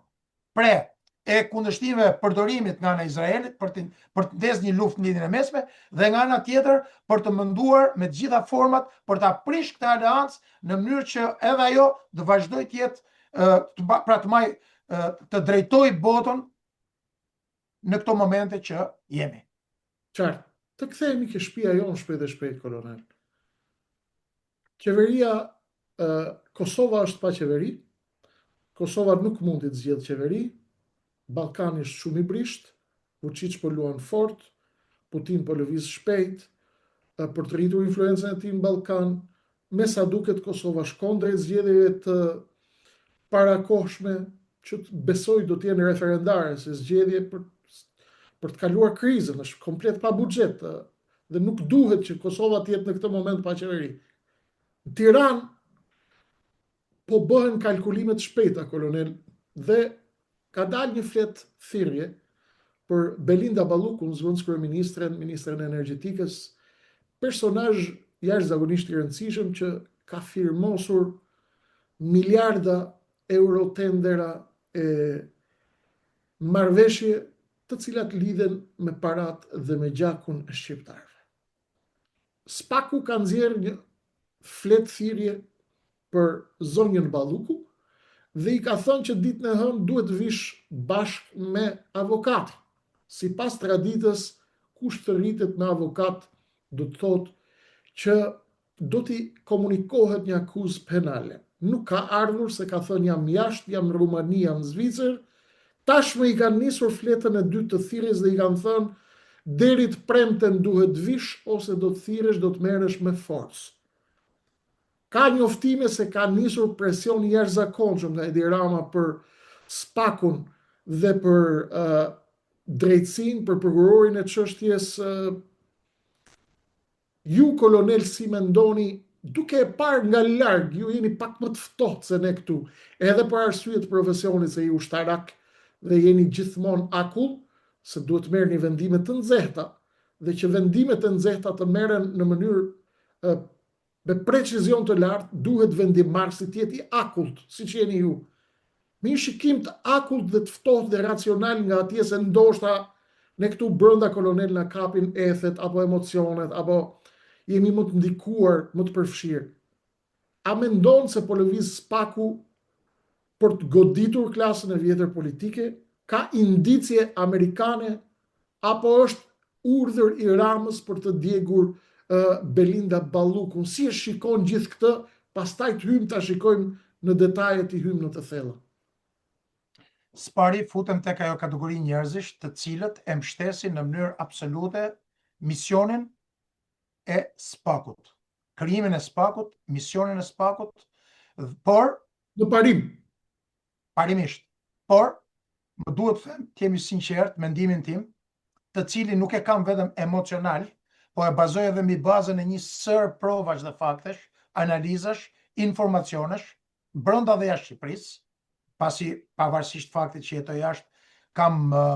pre e kundërshtimeve përdorimit nga ana e Izraelit për të ndezë një luftë në lindjen e mesme dhe nga ana tjetër për të menduar me të gjitha format për ta prish këtë aleancë në mënyrë që edhe ajo të vazhdojë të jetë të drejtojë botën në këto momente që jemi. Qartë, të kthehemi ke shtëpia jonë shpejt e shpejt, kolonel. Qeveria Kosova është pa qeveri. Kosova nuk mund të zgjedhë qeveri. Ballkani është shumë i brisht, Vučić po luan fort, Putin po lëviz shpejt për të rritur influencën e tij në Ballkan. Me sa duket Kosova shkon drejt zgjedhjeve të parakohshme që besoj do të jenë referendare, se zgjedhje për të kaluar krizën, është komplet pa buxhet dhe nuk duhet që Kosova të jetë në këtë moment pa qeveri. Në Tiranë po bëhen kalkulime të shpejta, kolonel, dhe ka dalë një flet thirrje për Belinda Ballukun, zëvendës kryeministren, ministren e energjetikës, personazh jashtëzakonisht i rëndësishëm që ka firmosur miliarda euro tendera e marrëveshje të cilat lidhen me parat dhe me gjakun e shqiptarëve. Spaku ka nxjerrë një fletë thirrje për zonjën Balluku dhe i ka thënë që ditën e hënë duhet vish bashkë me avokat. Sipas traditës, kush të rritet me avokat do të thotë që do t'i komunikohet një akuzë penale. Nuk ka ardhur se ka thënë jam jashtë, jam në Rumani, jam në Zvicër. Tashmë i kanë nisur fletën e dytë të thirrjes dhe i kanë thënë deri të premten duhet vish ose do të thirresh, do të merresh me forcë. Ka njoftime se ka nisur presion i jashtëzakonshëm nga Edi Rama për Spakun dhe për drejtësinë, për prokurorin e çështjes. Ju, kolonel, si mendoni, duke e parë nga larg, ju jeni pak më të ftohtë se ne këtu, edhe për arsye të profesionit se ju ushtarak dhe jeni gjithmonë akull, se duhet të merrni vendime të nxehta, dhe që vendimet e nxehta të merren në mënyrë me precizion të lartë, duhet vendimmarrësi të jetë i akullt, siç jeni ju. Me një shikim të akullt dhe të ftohtë dhe racional nga atje se ndoshta ne këtu brenda, kolonel, na kapin ethet apo emocionet apo jemi më të ndikuar, më të përfshirë. A mendon se po lëviz Spaku për të goditur klasën e vjetër politike? Ka indicie amerikane apo është urdhër i Ramës për të djegur Belinda Ballukun? Si e shikon gjithë këtë? Pastaj të hymë ta shikojmë në detaje, të hymë në të thella. Spari futem tek ajo kategori njerëzish të cilët e mbështesin në mënyrë absolute misionin e Spakut. Krijimin e Spakut, misionin e Spakut, por në parim. Parimisht. Por më duhet të them, të jemi sinqert, mendimin tim, të cilin nuk e kam vetëm emocional, po e bazoj edhe mbi bazën e një sër provash dhe faktesh, analizash, informacionesh, brenda dhe jashtë Shqipërisë, pasi pavarësisht faktit që jetoj jashtë, kam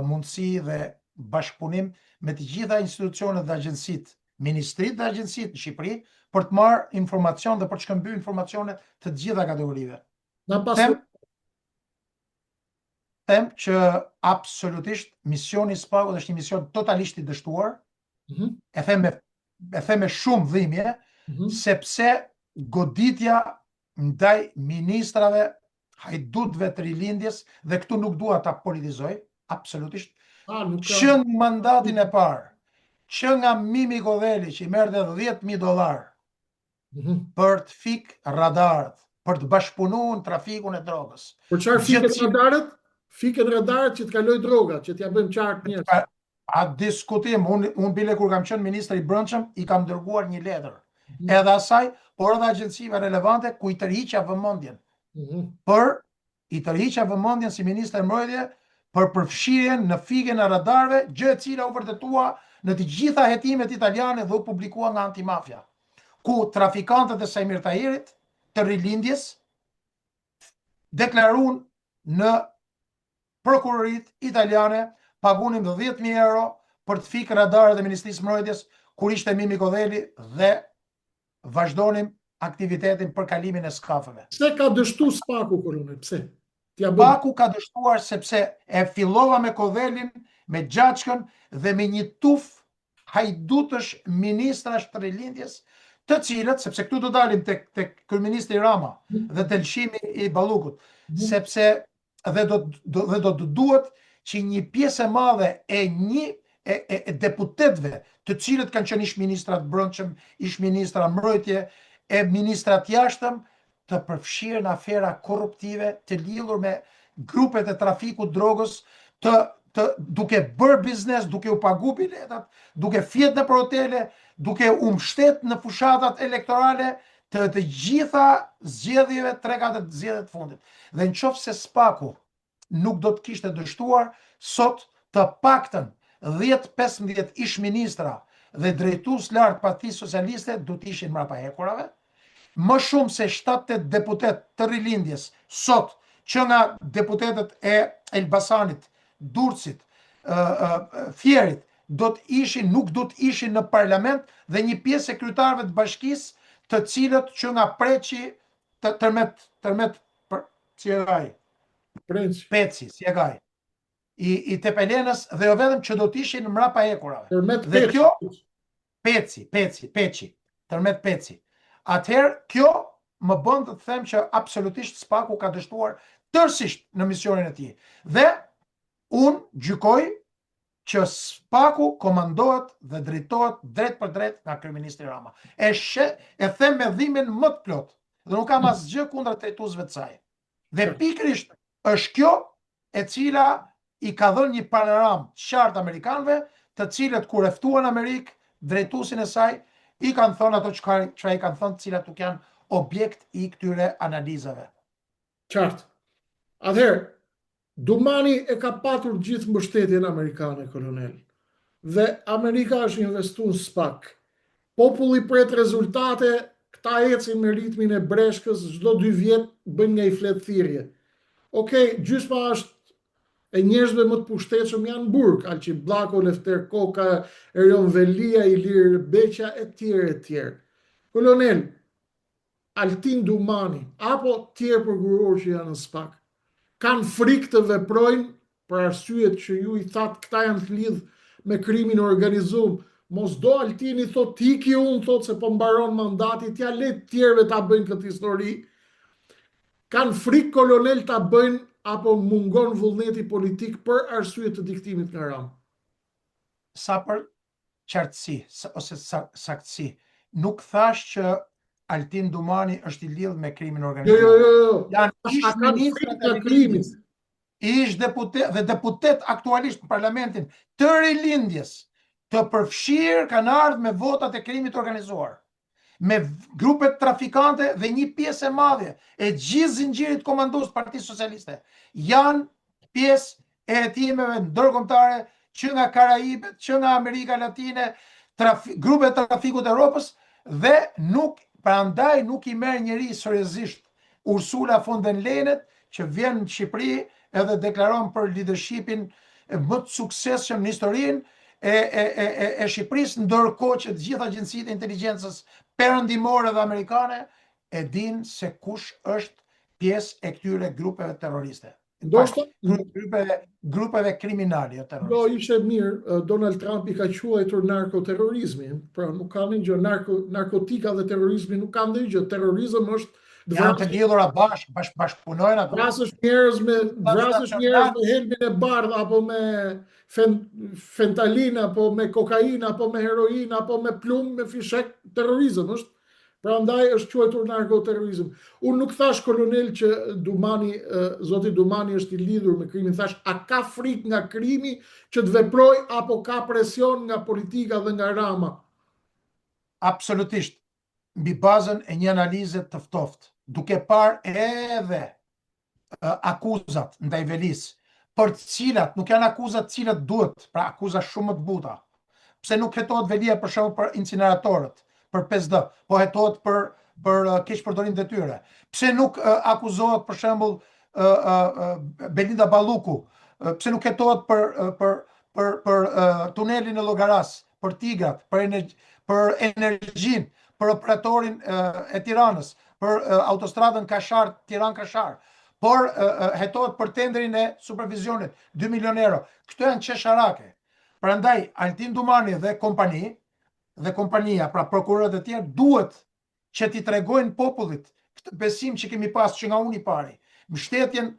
mundësi dhe bashkëpunim me të gjitha institucionet dhe agjencitë, ministritë dhe agjencitë në Shqipëri, për të marrë informacion dhe për të shkëmbyer informacione të gjitha kategorive. Them që absolutisht misioni i Spakut është një mision totalisht i dështuar. E them me shumë dhimbje, sepse goditja ndaj ministrave, hajdutëve të rilindjes, dhe këtu nuk dua ta politizoj, absolutisht, që në mandatin e parë, që nga Mimi Kodheli që i merrte $10.000 për të fik radarët, për të bashkëpunuar në trafikun e drogës. Për çfarë fiket radarët? Fiken radarët që të kaloj droga, që t'ja bëjmë qartë njerëz. A diskutim, unë bile kur kam qenë ministri i brendshëm, i kam dërguar një letër. Edhe asaj, por edhe agjencive relevante ku i tërhiqja vëmendjen. Për i tërhiqja vëmendjen si ministër mbrojtje për përfshirjen në fikjen e radarëve, gjë e cila u vërtetua në të gjitha hetimet italiane dhe u publikua nga antimafia, ku trafikantët e Sajmir Tahirit të rilindjes deklaruan në prokurorit italiane pagunim dhe €10.000 për të fikë radarët e Ministrisë Mbrojtjes kur ishte Mimi Kodheli dhe vazhdonim aktivitetin për kalimin e skafeve. Pse ka dështu Spaku, kolonel? Pse? Spaku ka dështuar sepse e fillova me Kodhelin, me Gjaçkën dhe me një tuf hajdutësh ministrash të rilindjes, të cilët, sepse këtu do dalim tek kryeministri Rama dhe të lëshimi i Ballukut, sepse dhe do të duhet që një pjesë e madhe e deputetëve, të cilët kanë qenë ish ministrat brendshëm, ish ministra mbrojtje, e ministrat jashtëm, të përfshirë në afera korruptive të lidhur me grupet e trafikut drogës, duke bërë biznes, duke u pagu biletat, duke fjet në hotele, duke u mbështet në fushatat elektorale të gjitha zgjedhjeve, 3-4 zgjedhjet fundit. Dhe nëse Spaku nuk do të kishte dështuar, sot të paktën 10-15 ish ministra dhe drejtues lart Partisë Socialiste do të ishin mbrapa hekurave, më shumë se 7-8 deputet të rilindjes sot, që nga deputetet e Elbasanit, Durrësit, Fierit nuk do të ishin në parlament dhe një pjesë e kryetarëve të bashkisë të cilët që nga preçi tërmet Cjegaj, Peci, Cjegaj, i Tepelenës dhe jo vetëm që do të ishin mrapa ekurave. Tërmet Dhe kjo Peci, tërmet Peci. Atëherë kjo më bën të them që absolutisht SPAK-u ka dështuar tërësisht në misionin e tij. Dhe unë gjykoj që SPAK-u komandohet dhe drejtohet drejt për drejt nga kryeministri Rama. E them me dhimbjen më të plot dhe nuk kam asgjë kundër drejtuesve të saj. Dhe pikërisht është kjo e cila i ka dhënë një panoramë qartë amerikanëve, të cilët kur e ftuan Amerikë, drejtuesin e saj i kanë thënë ato çka i kanë thënë, të cilat nuk janë objekt i këtyre analizave. Qartë. Atëherë, Dumani e ka patur gjithë mbështetjen amerikane, kolonel. Dhe Amerika është investuar në SPAK. Populli pret rezultate, këta ecin me ritmin e breshkës, çdo 2 vjet bëjnë nga i flet thirrje. Okej, gjysma është e njerëzve më të pushtetshëm janë burg, Alçi Bllako, Lefter Koka, Erion Velia, Ilir Beqa e tjerë. Kolonel, Altin Dumani apo tjerë prokurorë që janë në SPAK kanë frikë të veprojnë për arsyet që ju i thatë këta janë të lidhë me krimin organizuar. Mos do Altini thot tiki unë thot se po mbaron mandati, t'ja le të tjerëve ta bëjnë këtë histori. Kanë frikë, kolonel, ta bëjnë apo mungon vullneti politik për arsye të diktimit nga Rama? Sa për qartësi ose saktësi, nuk thash që Altin Dumani është i lidhur me krimin organizuar. Jo. Janë ish ministrat e krimit, ish deputet aktualisht në parlamentin të rilindjes, të përfshirë kanë ardhur me votat e krimit organizuar, me grupet trafikante dhe një pjesë e madhe e gjithë zinxhirit komandues të Partisë Socialiste janë pjesë e hetimeve ndërkombëtare që nga Karajibet, që nga Amerika Latine, grupet e trafikut të Europës, dhe prandaj nuk i merr njëri seriozisht Ursula von der Leyen që vjen në Shqipëri edhe deklaron për leadershipin më të suksesshëm në historinë e Shqipërisë, ndërkohë që të gjitha agjencitë e inteligjencës perëndimore dhe amerikane e dinë se kush është pjesë e këtyre grupeve terroriste. Grupeve kriminale terroriste. Do ishte mirë, Donald Trump i ka quajtur narkoterrorizmi, pra nuk ka ndonjë gjë, narkotika dhe terrorizmi nuk kanë ndonjë gjë. Terrorizëm është janë të lidhura bashkëpunojnë ato. Vrasësh njerëz me helmin e bardhë apo me fentanyl apo me kokainë apo me heroinë apo me plumb, me fishek, terrorizëm është. Prandaj është quajtur narkoterrorizëm. Unë nuk thash, kolonel, që zoti Dumani është i lidhur me krimin, thash a ka frikë nga krimi që të veproj apo ka presion nga politika dhe nga Rama? Absolutisht, mbi bazën e një analize të ftoft, duke parë edhe akuzat ndaj Velis, për të cilat nuk janë akuzat të cilat duhet, pra akuza shumë më të buta. Pse nuk hetohet Velia për shembull për incineratorët, për 5D, po hetohet për keqpërdorim detyre. Pse nuk akuzohet për shembull Belinda Balluku, pse nuk hetohet për tunelin e Llogaras, për Tigrat, për energjinë, për operatorin e Tiranës, për autostradën Tiran-Kashar, por hetohet për tendrin e supervizionit, 2 milion euro. Këto janë qesharake. Prandaj Altin Dumani dhe kompania, pra prokurorët e tjerë, duhet që t'i tregojnë popullit këtë besim që kemi pas, që nga unë i pari. Mbështetjen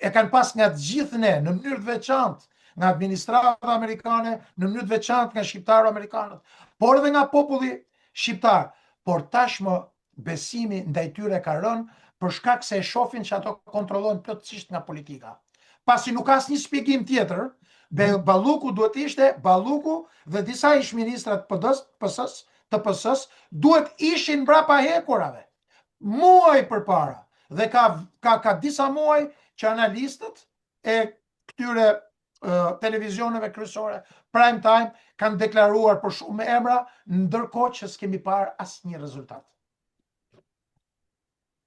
e kanë pas nga të gjithë ne, në mënyrë të veçantë, nga administrata amerikane, në mënyrë të veçantë nga shqiptarë amerikanët, por edhe nga populli shqiptar. Por tashmë besimi ndaj tyre ka rënë për shkak se e shohin që ato kontrollohen plotësisht nga politika. Pasi nuk ka asnjë shpjegim tjetër, Balluku duhet ishte Balluku dhe disa ish-ministrat të PS-s duhet ishin mbrapa hekurave muaj përpara, dhe ka disa muaj që analistët e këtyre televizioneve kryesore prime time kanë deklaruar për shumë emra, ndërkohë që s'kemi parë asnjë rezultat.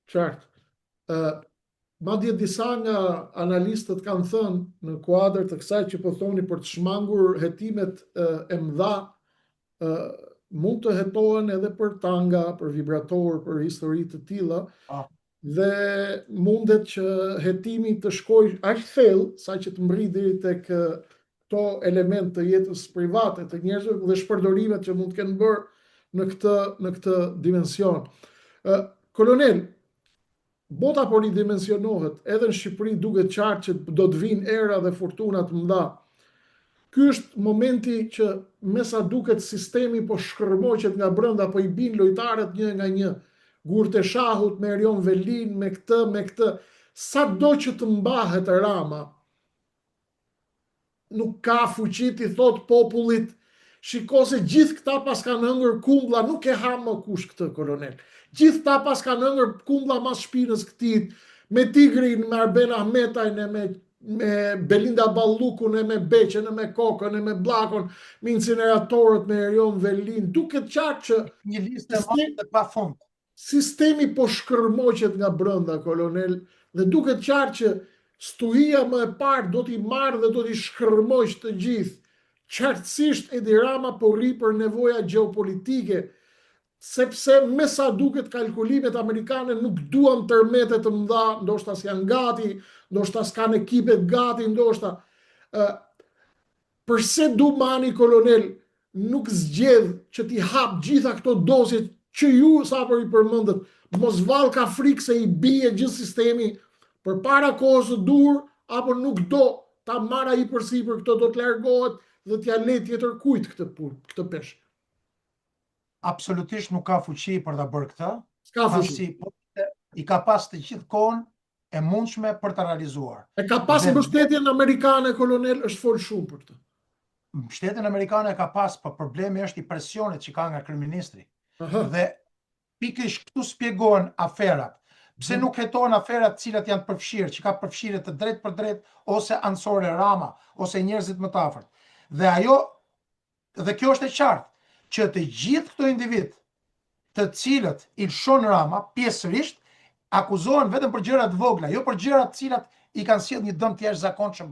Qartë. Madje disa nga analistët kanë thënë në kuadër të kësaj që po thoni për të shmangur hetimet e mëdha, mund të hetohen edhe për tanga, për vibrator, për histori të tilla, dhe mundet që hetimi të shkojë aq thellë sa që të mbrojë deri tek këto element të jetës private të njerëzve dhe shpërdorimet që mund të kenë bërë në këtë dimension. Kolonel, bota po ridimensionohet, edhe në Shqipëri duket qartë që do të vinë era dhe fortuna të mëdha. Ky është momenti që me sa duket sistemi po shkërmoqet nga brenda, po i bin lojtarët një nga një. Gurte Shahut me Erion Velin, me këtë. Sa do që të mbahet Rama, nuk ka fuqi i thot popullit, shiko se gjithë këta pas kanë hëngër kumblla, nuk e ha më kush këtë, kolonel. Gjithë këta pas kanë hëngër kumblla mas shpinës këtit, me Tigrin, me Arben Ahmetajn, me Belinda Ballukun, me Beqen, me Kokën, me Bllakon, me incineratorët, me Erion Velin, duket qartë që një listë e madhe të pafund. Sistemi po shkërmoqet nga brenda, kolonel, dhe duket qartë që stuhia më e parë do t'i marrë dhe do t'i shkërmoq të gjithë. Qartësisht Edi Rama po rri për nevoja gjeopolitike, sepse me sa duket kalkulimet amerikane nuk duan tërmete të mëdha, ndoshta s'janë gati, ndoshta s'kan ekipet gati, ndoshta. Përse Dumani, kolonel, nuk zgjedh që t'i hap gjitha këto dosje që ju sapo i përmendët, mos vall ka frikë se i bie gjithë sistemi përpara kohës së dur, apo nuk do ta marrë ai përsipër këto, do të largohet dhe t'ja lë tjetër kujt këtë peshë. Absolutisht nuk ka fuqi për ta bërë këtë. S'ka fuqi. I ka pas të gjithë kohën e mundshme për ta realizuar. E ka pas mbështetjen amerikane, kolonel, është fol shumë për këtë. Mbështetjen amerikane ka pas, por problemi është i presionit që ka nga kryeministri. Dhe pikërisht këtu spjegohen aferat. Pse nuk hetohen aferat cilat janë përfshirë, që ka përfshirë të drejt për drejt, ose ansore Rama, ose njerëzit më të afërt. Dhe kjo është e qartë, që të gjithë këto individ të cilët i lshon Rama, pjesërisht, akuzohen vetëm për gjëra të vogla, jo për gjëra të cilat i kanë sjellë një dëm të jashtëzakonshëm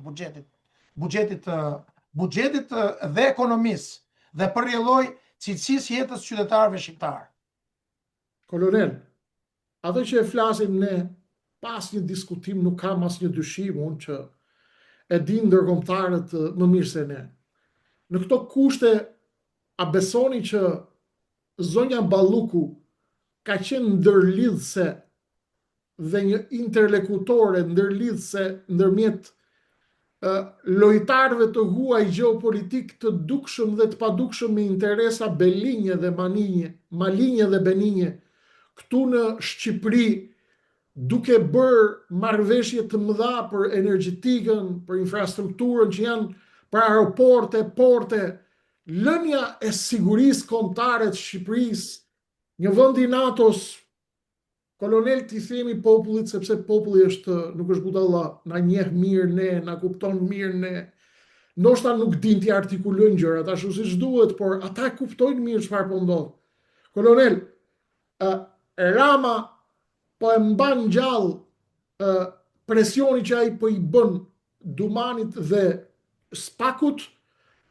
buxhetit dhe ekonomisë, dhe përrjelloj cilësisë jetës qytetarëve shqiptar. Kolonel, atë që e flasim ne, pas një diskutim nuk kam asnjë dyshim unë që e din ndërkombëtarët më mirë se ne. Në këto kushte, a besoni që zonja Balluku ka qenë ndërlidhse dhe një interlekutore ndërlidhse ndërmjet lojtarëve të huaj gjeopolitik të dukshëm dhe të padukshëm me interesa belinje dhe malinje dhe beninje, këtu në Shqipëri, duke bërë marrëveshje të mëdha për energjetikën, për infrastrukturën që janë për aeroporte, porte, lënia e sigurisë kombëtare të Shqipërisë, një vend i NATO-s, kolonel, t'i themi popullit, sepse populli nuk është budalla, na njeh mirë ne, na kupton mirë ne, ndoshta nuk din t'i artikulojnë gjërat ashtu siç duhet, por ata e kuptojnë mirë çfarë po ndodh. Kolonel, Rama po e mban gjallë presioni që ai po i bën Dumanit dhe Spakut,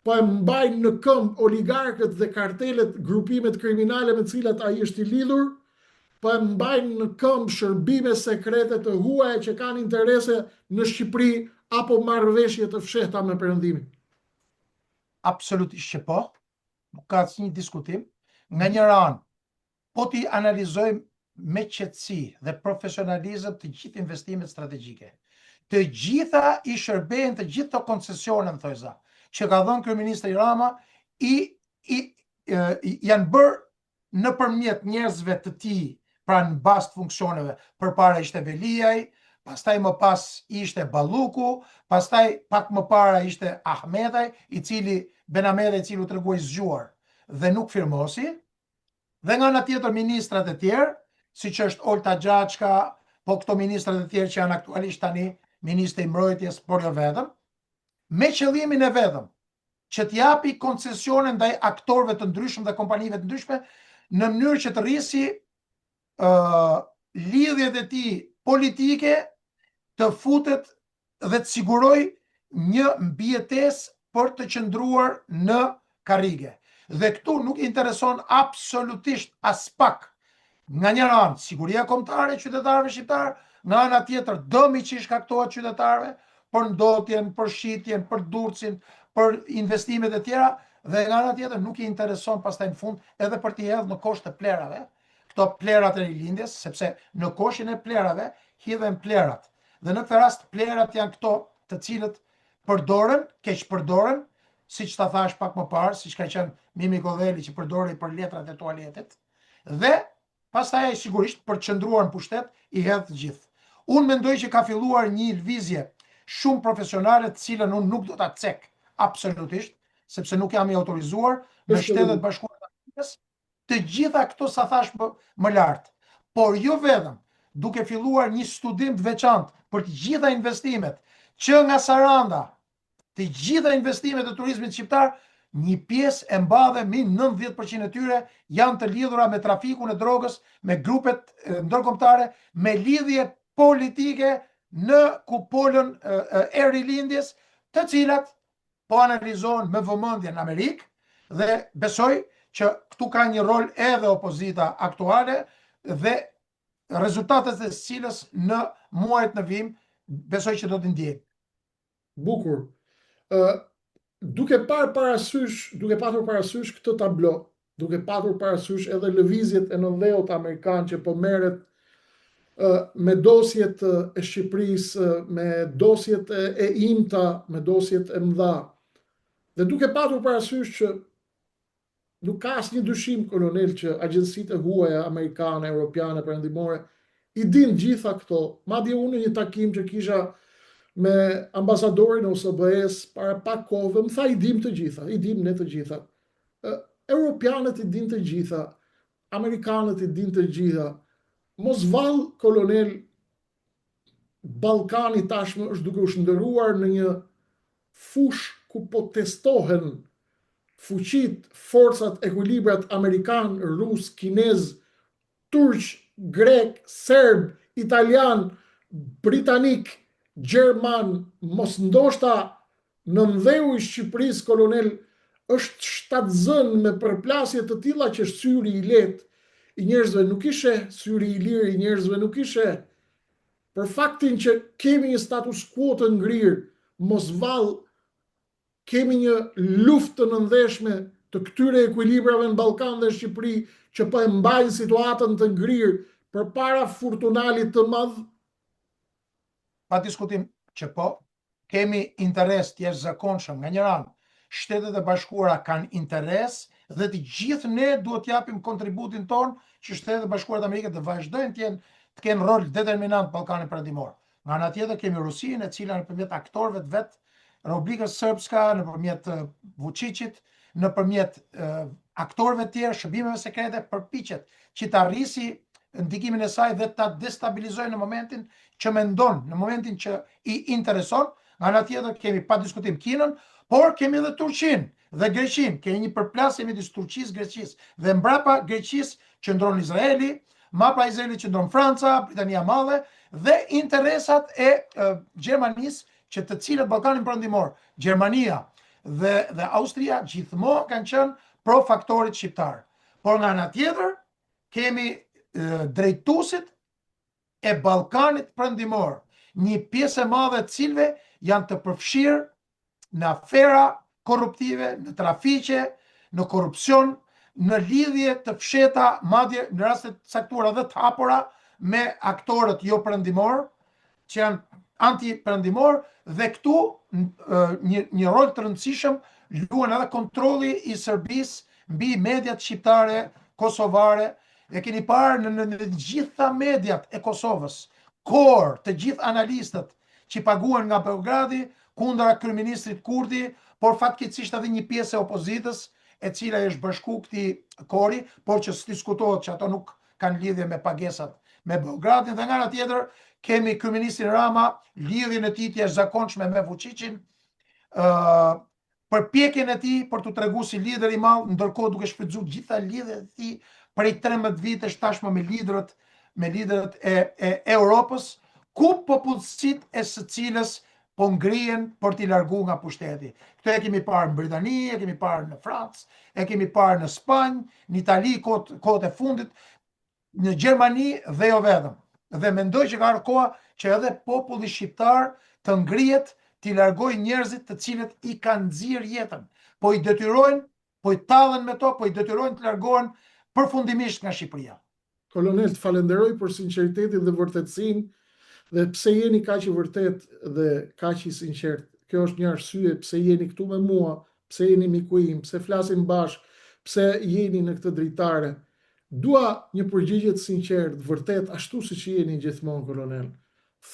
po e mbajnë në këmbë oligarkët dhe kartelet, grupimet kriminale me të cilat ai është i lidhur, po e mbajnë në këmbë shërbime sekrete të huaja që kanë interese në Shqipëri apo marrëveshje të fshehta me Perëndimin. Absolutisht që po, nuk ka asnjë diskutim. Nga një anë, po t'i analizojmë me qetësi dhe profesionalizëm të gjithë investimet strategjike. Të gjitha i shërbejnë, të gjithë të koncesione, më thojza, që ka dhënë kryeministri Rama, janë bërë nëpërmjet njerëzve të tij, pra në bazë të funksioneve. Përpara ishte Veliaj, pastaj më pas ishte Balluku, pastaj pak më para ishte Ahmetaj, Ben Ahmetaj, i cili u tregoi zgjuar dhe nuk firmosi, dhe nga ana tjetër ministrat e tjerë, siç është Olta Xhaçka, po këto ministrat e tjerë që janë aktualisht tani ministri i mbrojtjes, por jo vetëm, me qëllimin e vetëm që t'japi koncesione ndaj aktorëve të ndryshëm dhe kompanive të ndryshme në mënyrë që të rrisi lidhjet e tij politike të futet dhe të siguroj një mbijetesë për të qëndruar në karrige. Dhe këtu nuk intereson absolutisht as pak nga një anë siguria kombëtare e qytetarëve shqiptar, nga ana tjetër dëmi që i shkaktohet qytetarëve për ndotjen, për shitjen, për durrësin, për investimet e tjera, dhe nga ana tjetër nuk i intereson pastaj në fund edhe për t'i hedhur në kosh të plerave, këto plerat e rilindjes, sepse në koshin e plerave hidhen plerat. Dhe në këtë rast plerat janë këto të cilët përdoren, keq përdoren, siç ta thash pak më parë, siç ka qenë Mimi Kodheli që përdorej për letrat e tualetit, dhe pastaj ai sigurisht për të qëndruar në pushtet i hedh të gjithë. Unë mendoj që ka filluar një lëvizje shumë profesionale, të cilën unë nuk do ta cek absolutisht, sepse nuk jam i autorizuar në Shtetet Bashkuara të Amerikës, të gjitha këto sa thash më lart. Por jo vetëm, duke filluar një studim të veçantë për të gjitha investimet që nga Saranda, të gjitha investimet e turizmit shqiptar, një pjesë e mbadhe mi 90% e tyre janë të lidhura me trafikun e drogës, me grupet ndërkombëtare, me lidhje politike në kupolën e rilindjes, të cilat po analizohen me vëmendje në Amerikë, dhe besoj që këtu ka një rol edhe opozita aktuale, dhe rezultatet e cilës në muajt në vim besoj që do të ndjejmë. Bukur. Duke patur parasysh këtë tablo, duke patur parasysh edhe lëvizjet e nëndheut amerikan që po merret me dosjet e Shqipërisë, me dosjet e imta, me dosjet e mëdha, dhe duke patur parasysh që nuk ka asnjë dyshim, kolonel, që agjencitë e huaja amerikane, europiane, perëndimore i din gjitha këto. Madje unë në një takim që kisha me ambasadorin e OSBE-s para pak kohëve, më tha i dim të gjitha, i dim ne të gjitha. Europianët i din të gjitha, amerikanët i din të gjitha. Mos vallë, kolonel, Ballkani tashmë është duke u shndërruar në një fush ku po testohen fuqit, forcat, ekuilibrat amerikan, rus, kinez, turq, grek, serb, italian, britanik, gjerman, mos ndoshta në ndheu i Shqipërisë, kolonel, është shtatzën me përplasje të tilla që syri i lehtë i njerëzve nuk ishe syri i lirë i njerëzve nuk ishe, për faktin që kemi një status quo të ngrirë, mos vallë kemi një luftë të nëndeshme të këtyre ekuilibrave në Ballkan dhe Shqipëri që po e mbajnë situatën të ngrirë përpara furtunalit të madh. Pa diskutim që po, kemi interes të jashtëzakonshëm nga njëra anë. Shtetet e Bashkuara kanë interes dhe të gjithë ne duhet japim kontributin ton që Shtetet e Bashkuara të Amerikës të vazhdojnë të kenë rol determinant Ballkanin Perëndimor. Nga ana tjetër kemi Rusinë, e cila nëpërmjet aktorëve të vet, Republika Srpska, nëpërmjet Vučićit, nëpërmjet aktorëve të tjerë, shërbimeve sekrete, përpiqet që të arrisi ndikimin e saj dhe ta destabilizojë në momentin që mendon, në momentin që i intereson. Nga ana tjetër kemi pa diskutim Kinën, por kemi edhe Turqinë dhe Greqinë. Kemi një përplasje midis Turqisë, Greqisë, dhe mbrapa Greqisë qëndron Izraeli, mbrapa Izraelit qëndron Franca, Britania e Madhe dhe interesat e Gjermanisë, që të cilët Ballkanin Perëndimor, Gjermania dhe Austria gjithmonë kanë qenë pro faktorit shqiptar. Por nga ana tjetër kemi drejtuesit e Ballkanit Perëndimor, një pjesë e madhe të cilëve janë të përfshirë në afera korruptive, në trafiqe, në korrupsion, në lidhje të fsheta, madje në raste të caktuara dhe të hapura me aktorët jo perëndimor, që janë anti-perëndimor, dhe këtu një rol të rëndësishëm luan edhe kontrolli i Serbisë mbi mediat shqiptare, kosovare. E keni parë në gjitha mediat e Kosovës, të gjithë analistët që paguhen nga Beogradi kundra kryeministrit Kurti, por fatkeqësisht edhe një pjesë e opozitës, e cila është bashku këtij kori, por që diskutohet që ato nuk kanë lidhje me pagesat me Beogradin. Dhe nga ana tjetër kemi kryeministin Rama, lidhjen e tij të jashtëzakonshme me Vučićin, përpjekjen e tij për t'u treguar si lider i madh, ndërkohë duke shfrytzuar gjitha lidhjet e tij prej 13 vitesh tashmë me liderët e Europës, ku popullsitë e së cilës po ngrihen për t'i largu nga pushteti. Këtë e kemi parë në Britani, e kemi parë në Francë, e kemi parë në Spanjë, në Itali kohët e fundit, në Gjermani dhe jo vetëm. Dhe mendoj që ka ardhur koha që edhe populli shqiptar të ngrihet, t'i largojë njerëzit të cilët i kanë nxirr jetën, po i detyrojnë, po i tallen me to, po i detyrojnë të largohen përfundimisht nga Shqipëria. Kolonel, të falenderoj për sinqeritetin dhe vërtetësinë dhe pse jeni kaq i vërtet dhe kaq i sinqert. Kjo është një arsye pse jeni këtu me mua, pse jeni miku im, pse flasim bashkë, pse jeni në këtë dritare. Dua një përgjigje të sinqert, vërtet, ashtu siç jeni gjithmonë, kolonel.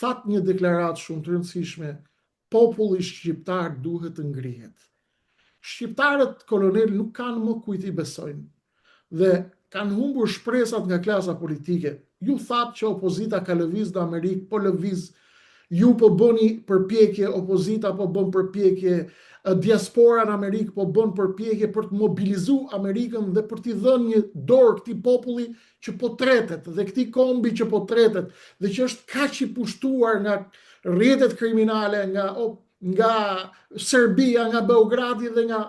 That një deklaratë shumë të rëndësishme, populli shqiptar duhet të ngrihet. Shqiptarët, kolonel, nuk kanë më kujt i besojnë dhe kanë humbur shpresat nga klasa politike. Ju thatë që opozita ka lëviz në Amerikë, po lëviz, ju po bëni përpjekje, opozita po bën përpjekje, diaspora në Amerikë po bën përpjekje për të mobilizuar Amerikën dhe për t'i dhënë një dorë këtij populli që po tretet dhe këtij kombi që po tretet dhe që është kaq i pushtuar nga rrjetet kriminale, nga Serbia, nga Beogradi dhe nga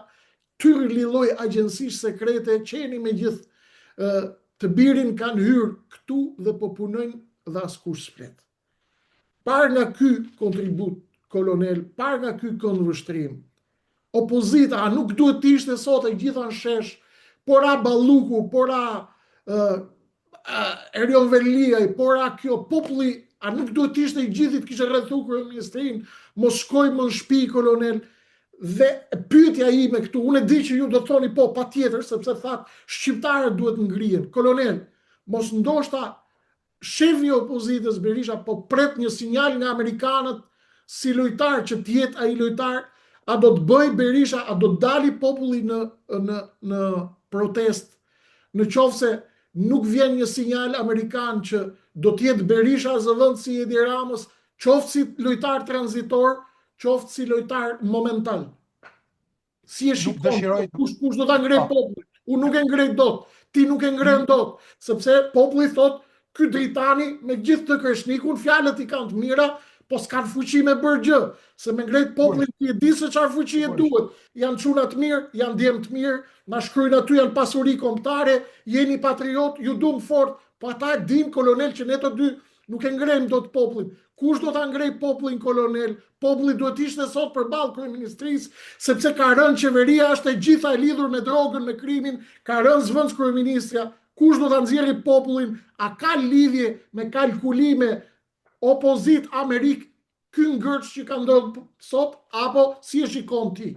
tyrë lloj agjencish sekrete, qeni me gjithë të birin kanë hyrë këtu dhe po punojnë dhe askush s'flet. Par nga ky kontribut, kolonel, par nga ky këndvështrim, opozita nuk duhet të ishte sot e gjitha në shesh, pora Balluku, pora Erion Verliaj, pora kjo populli, a nuk duhet të ishte i gjithit kishte rrethu kryeministrinë, mos shkoj më në shtëpi, kolonel. Dhe pyetja ime këtu, unë e di që ju do të thoni po, patjetër, sepse thatë shqiptarët duhet ngrihen. Kolonel, mos ndoshta shefi i opozitës Berisha po pret një sinjal nga amerikanët si lojtar që të jetë ai lojtar, a do të bëj Berisha, a do të dali populli në protest, në qoftë se nuk vjen një sinjal amerikan që do të jetë Berisha zëvendës si Edi Ramës, qoftë si lojtar tranzitor, qoftë si lojtar momental. Si e shikon, kush do ta ngrej popullin? Unë nuk e ngrej dot, ti nuk e ngren dot, sepse populli thot, ky dritani me gjithë të kreshnikun, fjalët i kanë të mira, po s'kan fuqi me bërë gjë, se me ngrejt popullin ti e di se çfarë fuqie duhet. Janë çuna të mirë, janë djem të mirë, na shkruajnë aty janë pasuri kombëtare, jeni patriot, ju duam fort, po ata e din, kolonel, që ne të dy nuk e ngrejmë dot popullin. Kush do ta ngrej popullin, kolonel? Populli duhet ishte sot përballë kryeministrisë, sepse ka rënë qeveria, është e gjitha e lidhur me drogën, me krimin, ka rënë zvendës kryeministja. Kush do ta nxjerrë popullin? A ka lidhje me kalkulime opozit Amerikë ky ngërç që ka ndodhur sot, apo si e shikon ti?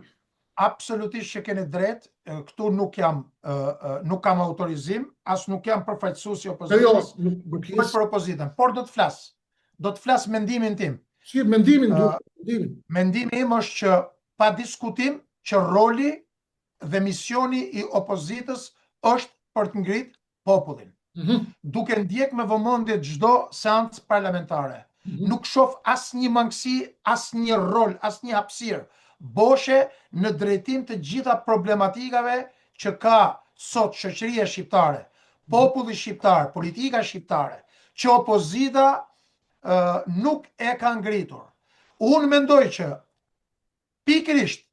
Absolutisht që keni drejt, këtu nuk kam autorizim, as nuk jam përfaqësues i opozitës, nuk për opozitën, por do të flas mendimin tim. Si mendimin Mendimi im është që pa diskutim që roli dhe misioni i opozitës është për të ngritur popullin. Duke ndjek me vëmendje çdo seancë parlamentare. Nuk shoh asnjë mangësi, asnjë rol, asnjë hapësirë boshe në drejtim të gjitha problematikave që ka sot shoqëria shqiptare, populli shqiptar, politika shqiptare, që opozita nuk e ka ngritur. Unë mendoj që pikërisht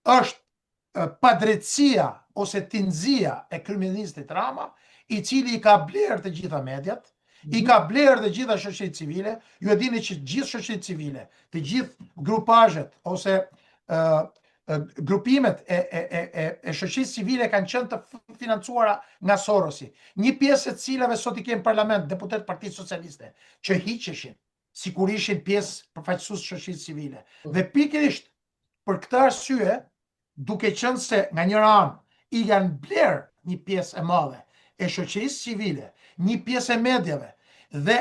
është padrejtësia ose tinxhia e kryeministit Rama, i cili i ka blerë të gjitha mediat, i ka blerë të gjitha shoqëritë civile. Ju e dini që gjithë shoqëritë civile, të gjithë grupazhet ose grupimet e shoqërisë civile kanë qenë të financuara nga Sorosi. Një pjesë e cilave sot i kemë parlament, deputet Partisë Socialiste, që hiqeshin, sikur ishin pjesë përfaqësues shoqërisë civile. Dhe pikërisht për këtë arsye, duke qenë se nga njëra anë i janë blerë një pjesë e madhe e shoqërisë civile, një pjesë e mediave dhe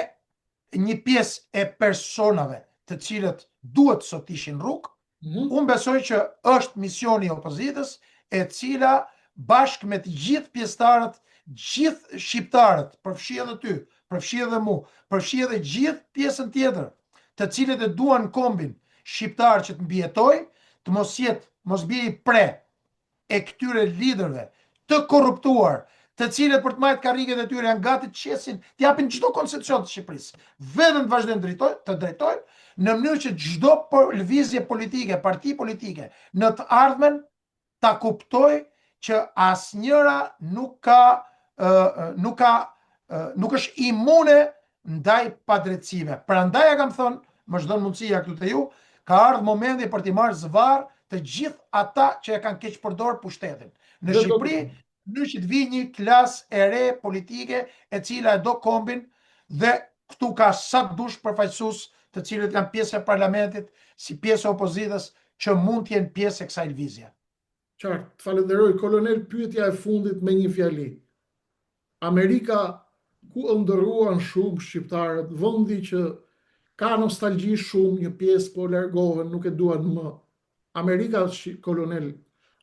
një pjesë e personave të cilët duhet sot ishin rrugë, unë besoj që është misioni i opozitës, e cila bashkë me të gjithë pjesëtarët, gjithë shqiptarët, përfshi edhe ty, përfshi edhe mu, përfshi edhe gjithë pjesën tjetër, të cilët e duan kombin shqiptar që të mbijetoj, të mos bie i pre e këtyre liderëve të korruptuar të cilët për të marrë karriget e tyre janë gati të qesin, të japin çdo koncepcion të Shqipërisë, vetëm të vazhdojnë të drejtojnë, në mënyrë që çdo lëvizje politike, parti politike në të ardhmen ta kuptoj që asnjëra nuk është imune ndaj padrejtësive. Prandaj ja kam thënë, më çdon mundësia këtu te ju, ka ardhur momenti për t'i marrë zvarr të gjithë ata që e kanë keq përdor pushtetin. Në Shqipëri, në që të vi një klasë e re politike e cila e do kombin, dhe këtu ka sa dush përfaqësues të cilët janë pjesë e parlamentit, si pjesë e opozitës, që mund të jenë pjesë e kësaj lëvizje. Qartë, të falenderoj, kolonel, pyetja e fundit me një fjali. Amerika, ku ndërruan shumë shqiptarët, vendi që ka nostalgji shumë, një pjesë po largohen, nuk e duan më. Amerika, kolonel,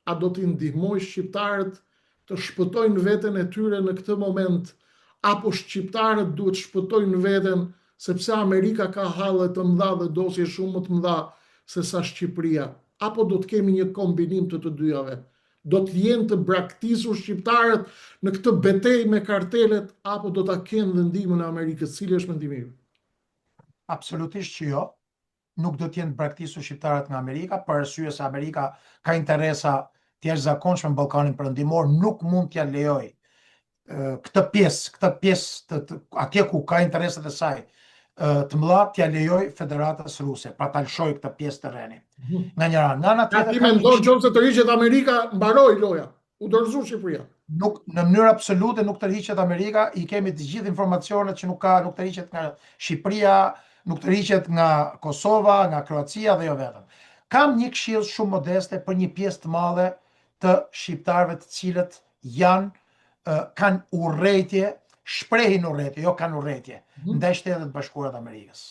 a do t'i ndihmoj shqiptarët të shpëtojnë veten e tyre në këtë moment, apo shqiptarët duhet shpëtojnë veten sepse Amerika ka halle të mëdha dhe dosje shumë më të mëdha se sa Shqipëria, apo do të kemi një kombinim të të dyjave? Do të jenë të braktisur shqiptarët në këtë betejë me kartelet, apo do ta kenë dhe ndihmën e Amerikës? Cili është mendimi juaj? Absolutisht që jo. Nuk do të jenë braktisur shqiptarët nga Amerika, për arsye se Amerika ka interesa të jashtëzakonshme në Ballkanin Perëndimor, nuk mund t'ja lejoj këtë pjesë atje ku ka interesat e saj të mëdha t'ja lejoj Federatës Ruse, pra ta lëshoj këtë pjesë terreni. Nga njëra, nga ana tjetër. Ti mendon nëse tërhiqet Amerika, mbaroi loja, u dorëzoi Shqipëria? Nuk, në mënyrë absolute nuk tërhiqet Amerika, i kemi të gjithë informacionet që nuk tërhiqet nga Shqipëria, nuk tërhiqet nga Kosova, nga Kroacia dhe jo vetëm. Kam një këshill shumë modeste për një pjesë të madhe të shqiptarëve të cilët kanë urrëtie, shprehin urrëtie, jo kanë urrëtie, ndaj Shtetet Bashkuara të Amerikës.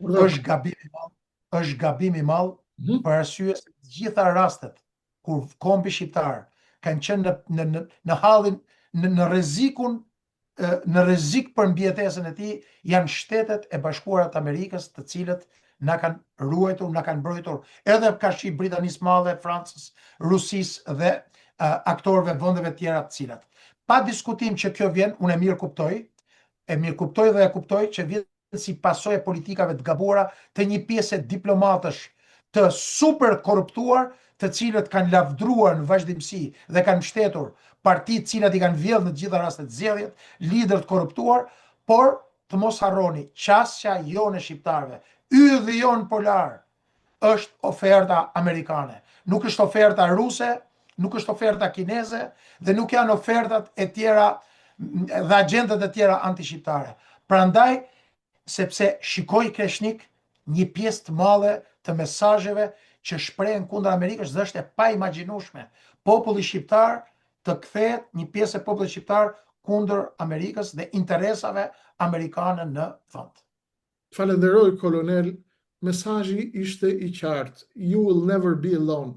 Është gabim i madh për arsye se të gjitha rastet kur kombi shqiptar kanë qenë në hallin, në rrezik për mbijetesën e tij, janë Shtetet e Bashkuara të Amerikës, të cilët na kanë ruajtur, na kanë mbrojtur, edhe kashqi Britanisë Madhe, Francës, Rusisë dhe aktorëve vendeve tjera të cilat. Pa diskutim që kjo vjen, unë e mirë kuptoj dhe e kuptoj që vjen si pasojë e politikave të gabuara të një pjesë diplomatësh të super korruptuar, të cilët kanë lavdruar në vazhdimsi dhe kanë mbështetur partitë të cilat i kanë vjedhur në të gjitha rastet zgjedhjet, lider të korruptuar, por të mos harroni, qasja jonë e shqiptarëve, ylli jonë polar, është oferta amerikane. Nuk është oferta ruse, nuk është oferta kineze, dhe nuk janë ofertat e tjera dhe agjendat e tjera anti-shqiptare. Prandaj, sepse shikoj kreshnik një pjesë të madhe të mesazheve që shprehen kundër Amerikës, dhe është e paimagjinueshme. Populli shqiptar të kthehet, një pjesë e popullit shqiptar kundër Amerikës dhe interesave amerikane në vend. Falenderoj, kolonel. Mesazhi ishte i qartë. You will never be alone.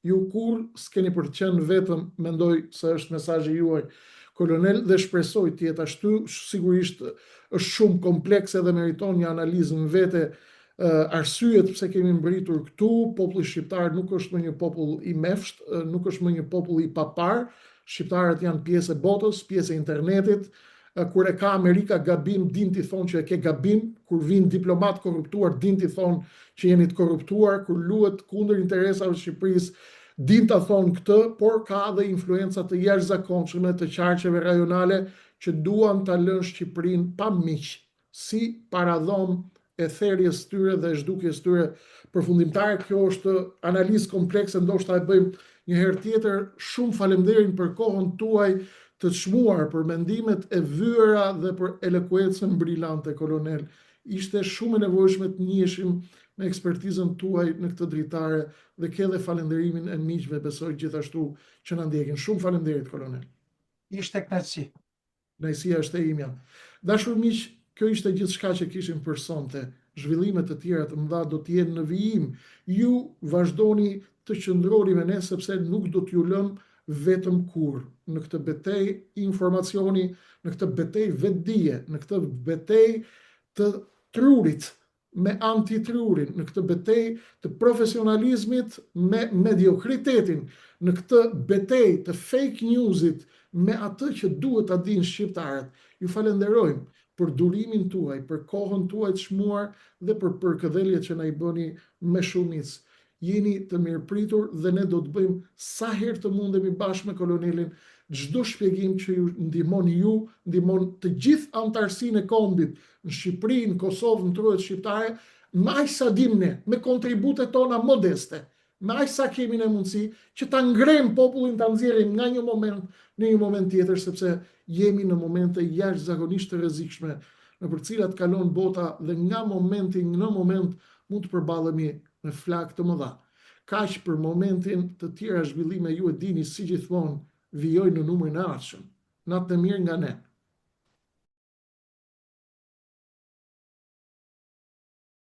Ju kur s'keni për të qenë vetëm, mendoj se është mesazhi juaj, kolonel, dhe shpresoj të jetë ashtu. Sigurisht është shumë komplekse dhe meriton një analizë në vete. Arsyet pse kemi mbritur këtu, populli shqiptar nuk është më një popull i mefsht, nuk është më një popull i papar. Shqiptarët janë pjesë e botës, pjesë e internetit. Kur e ka Amerika gabim, din t'i thonë që e ke gabim. Kur vinë diplomat korruptuar, din t'i thonë që jeni të korruptuar. Kur luhet kundër interesave të Shqipërisë, din t'a thonë këtë, por ka dhe influenca të jashtëzakonshme të qarqeve rajonale që duan ta lënë Shqipërinë pa miq, si paradhom e therrjes tyre dhe zhdukjes tyre përfundimtare. Kjo është analizë komplekse, ndoshta e bëjmë një herë tjetër. Shumë faleminderit për kohën tuaj të çmuar, për mendimet e vyera dhe për elokuencën brillante, kolonel. Ishte shumë e nevojshme të njiheshim me ekspertizën tuaj në këtë dritare, dhe ke dhe falenderimin e miqve, besoj gjithashtu që na ndjekin. Shumë faleminderit, kolonel. Ishte kënaqësi. Kënaqësia është e imja. Dashur miq, kjo ishte gjithçka që kishim për sonte. Zhvillimet të tjera të mëdha do të jenë në vijim. Ju vazhdoni të qëndroni me ne, sepse nuk do t'ju lëm vetëm kur në këtë betejë informacioni, në këtë betejë vetdije, në këtë betejë të trurit me antitrurin, në këtë betejë të profesionalizmit me mediokritetin, në këtë betejë të fake newsit me atë që duhet ta dinë shqiptarët. Ju falenderojmë për durimin tuaj, për kohën tuaj të çmuar dhe për përkëdheljet që na i bëni me shumicë. Jeni të mirëpritur dhe ne do të bëjmë sa herë të mundemi bashkë me kolonelin çdo shpjegim që ju ndihmon të gjithë antarësinë e kombit në Shqipëri, në Kosovë, në truhet shqiptare, me aq sa dim ne, me kontributet tona modeste, me aq sa kemi ne mundësi që ta ngrem popullin, ta nxjerrim nga një moment në një moment tjetër, sepse jemi në momente jashtëzakonisht të rrezikshme në për cilat kalon bota dhe nga momenti në moment mund të përballemi me flak të mëdha. Kaq për momentin, të tjera zhvillime ju e dini si gjithmonë vijojnë në numrin e ardhshëm. Natë të mirë nga ne.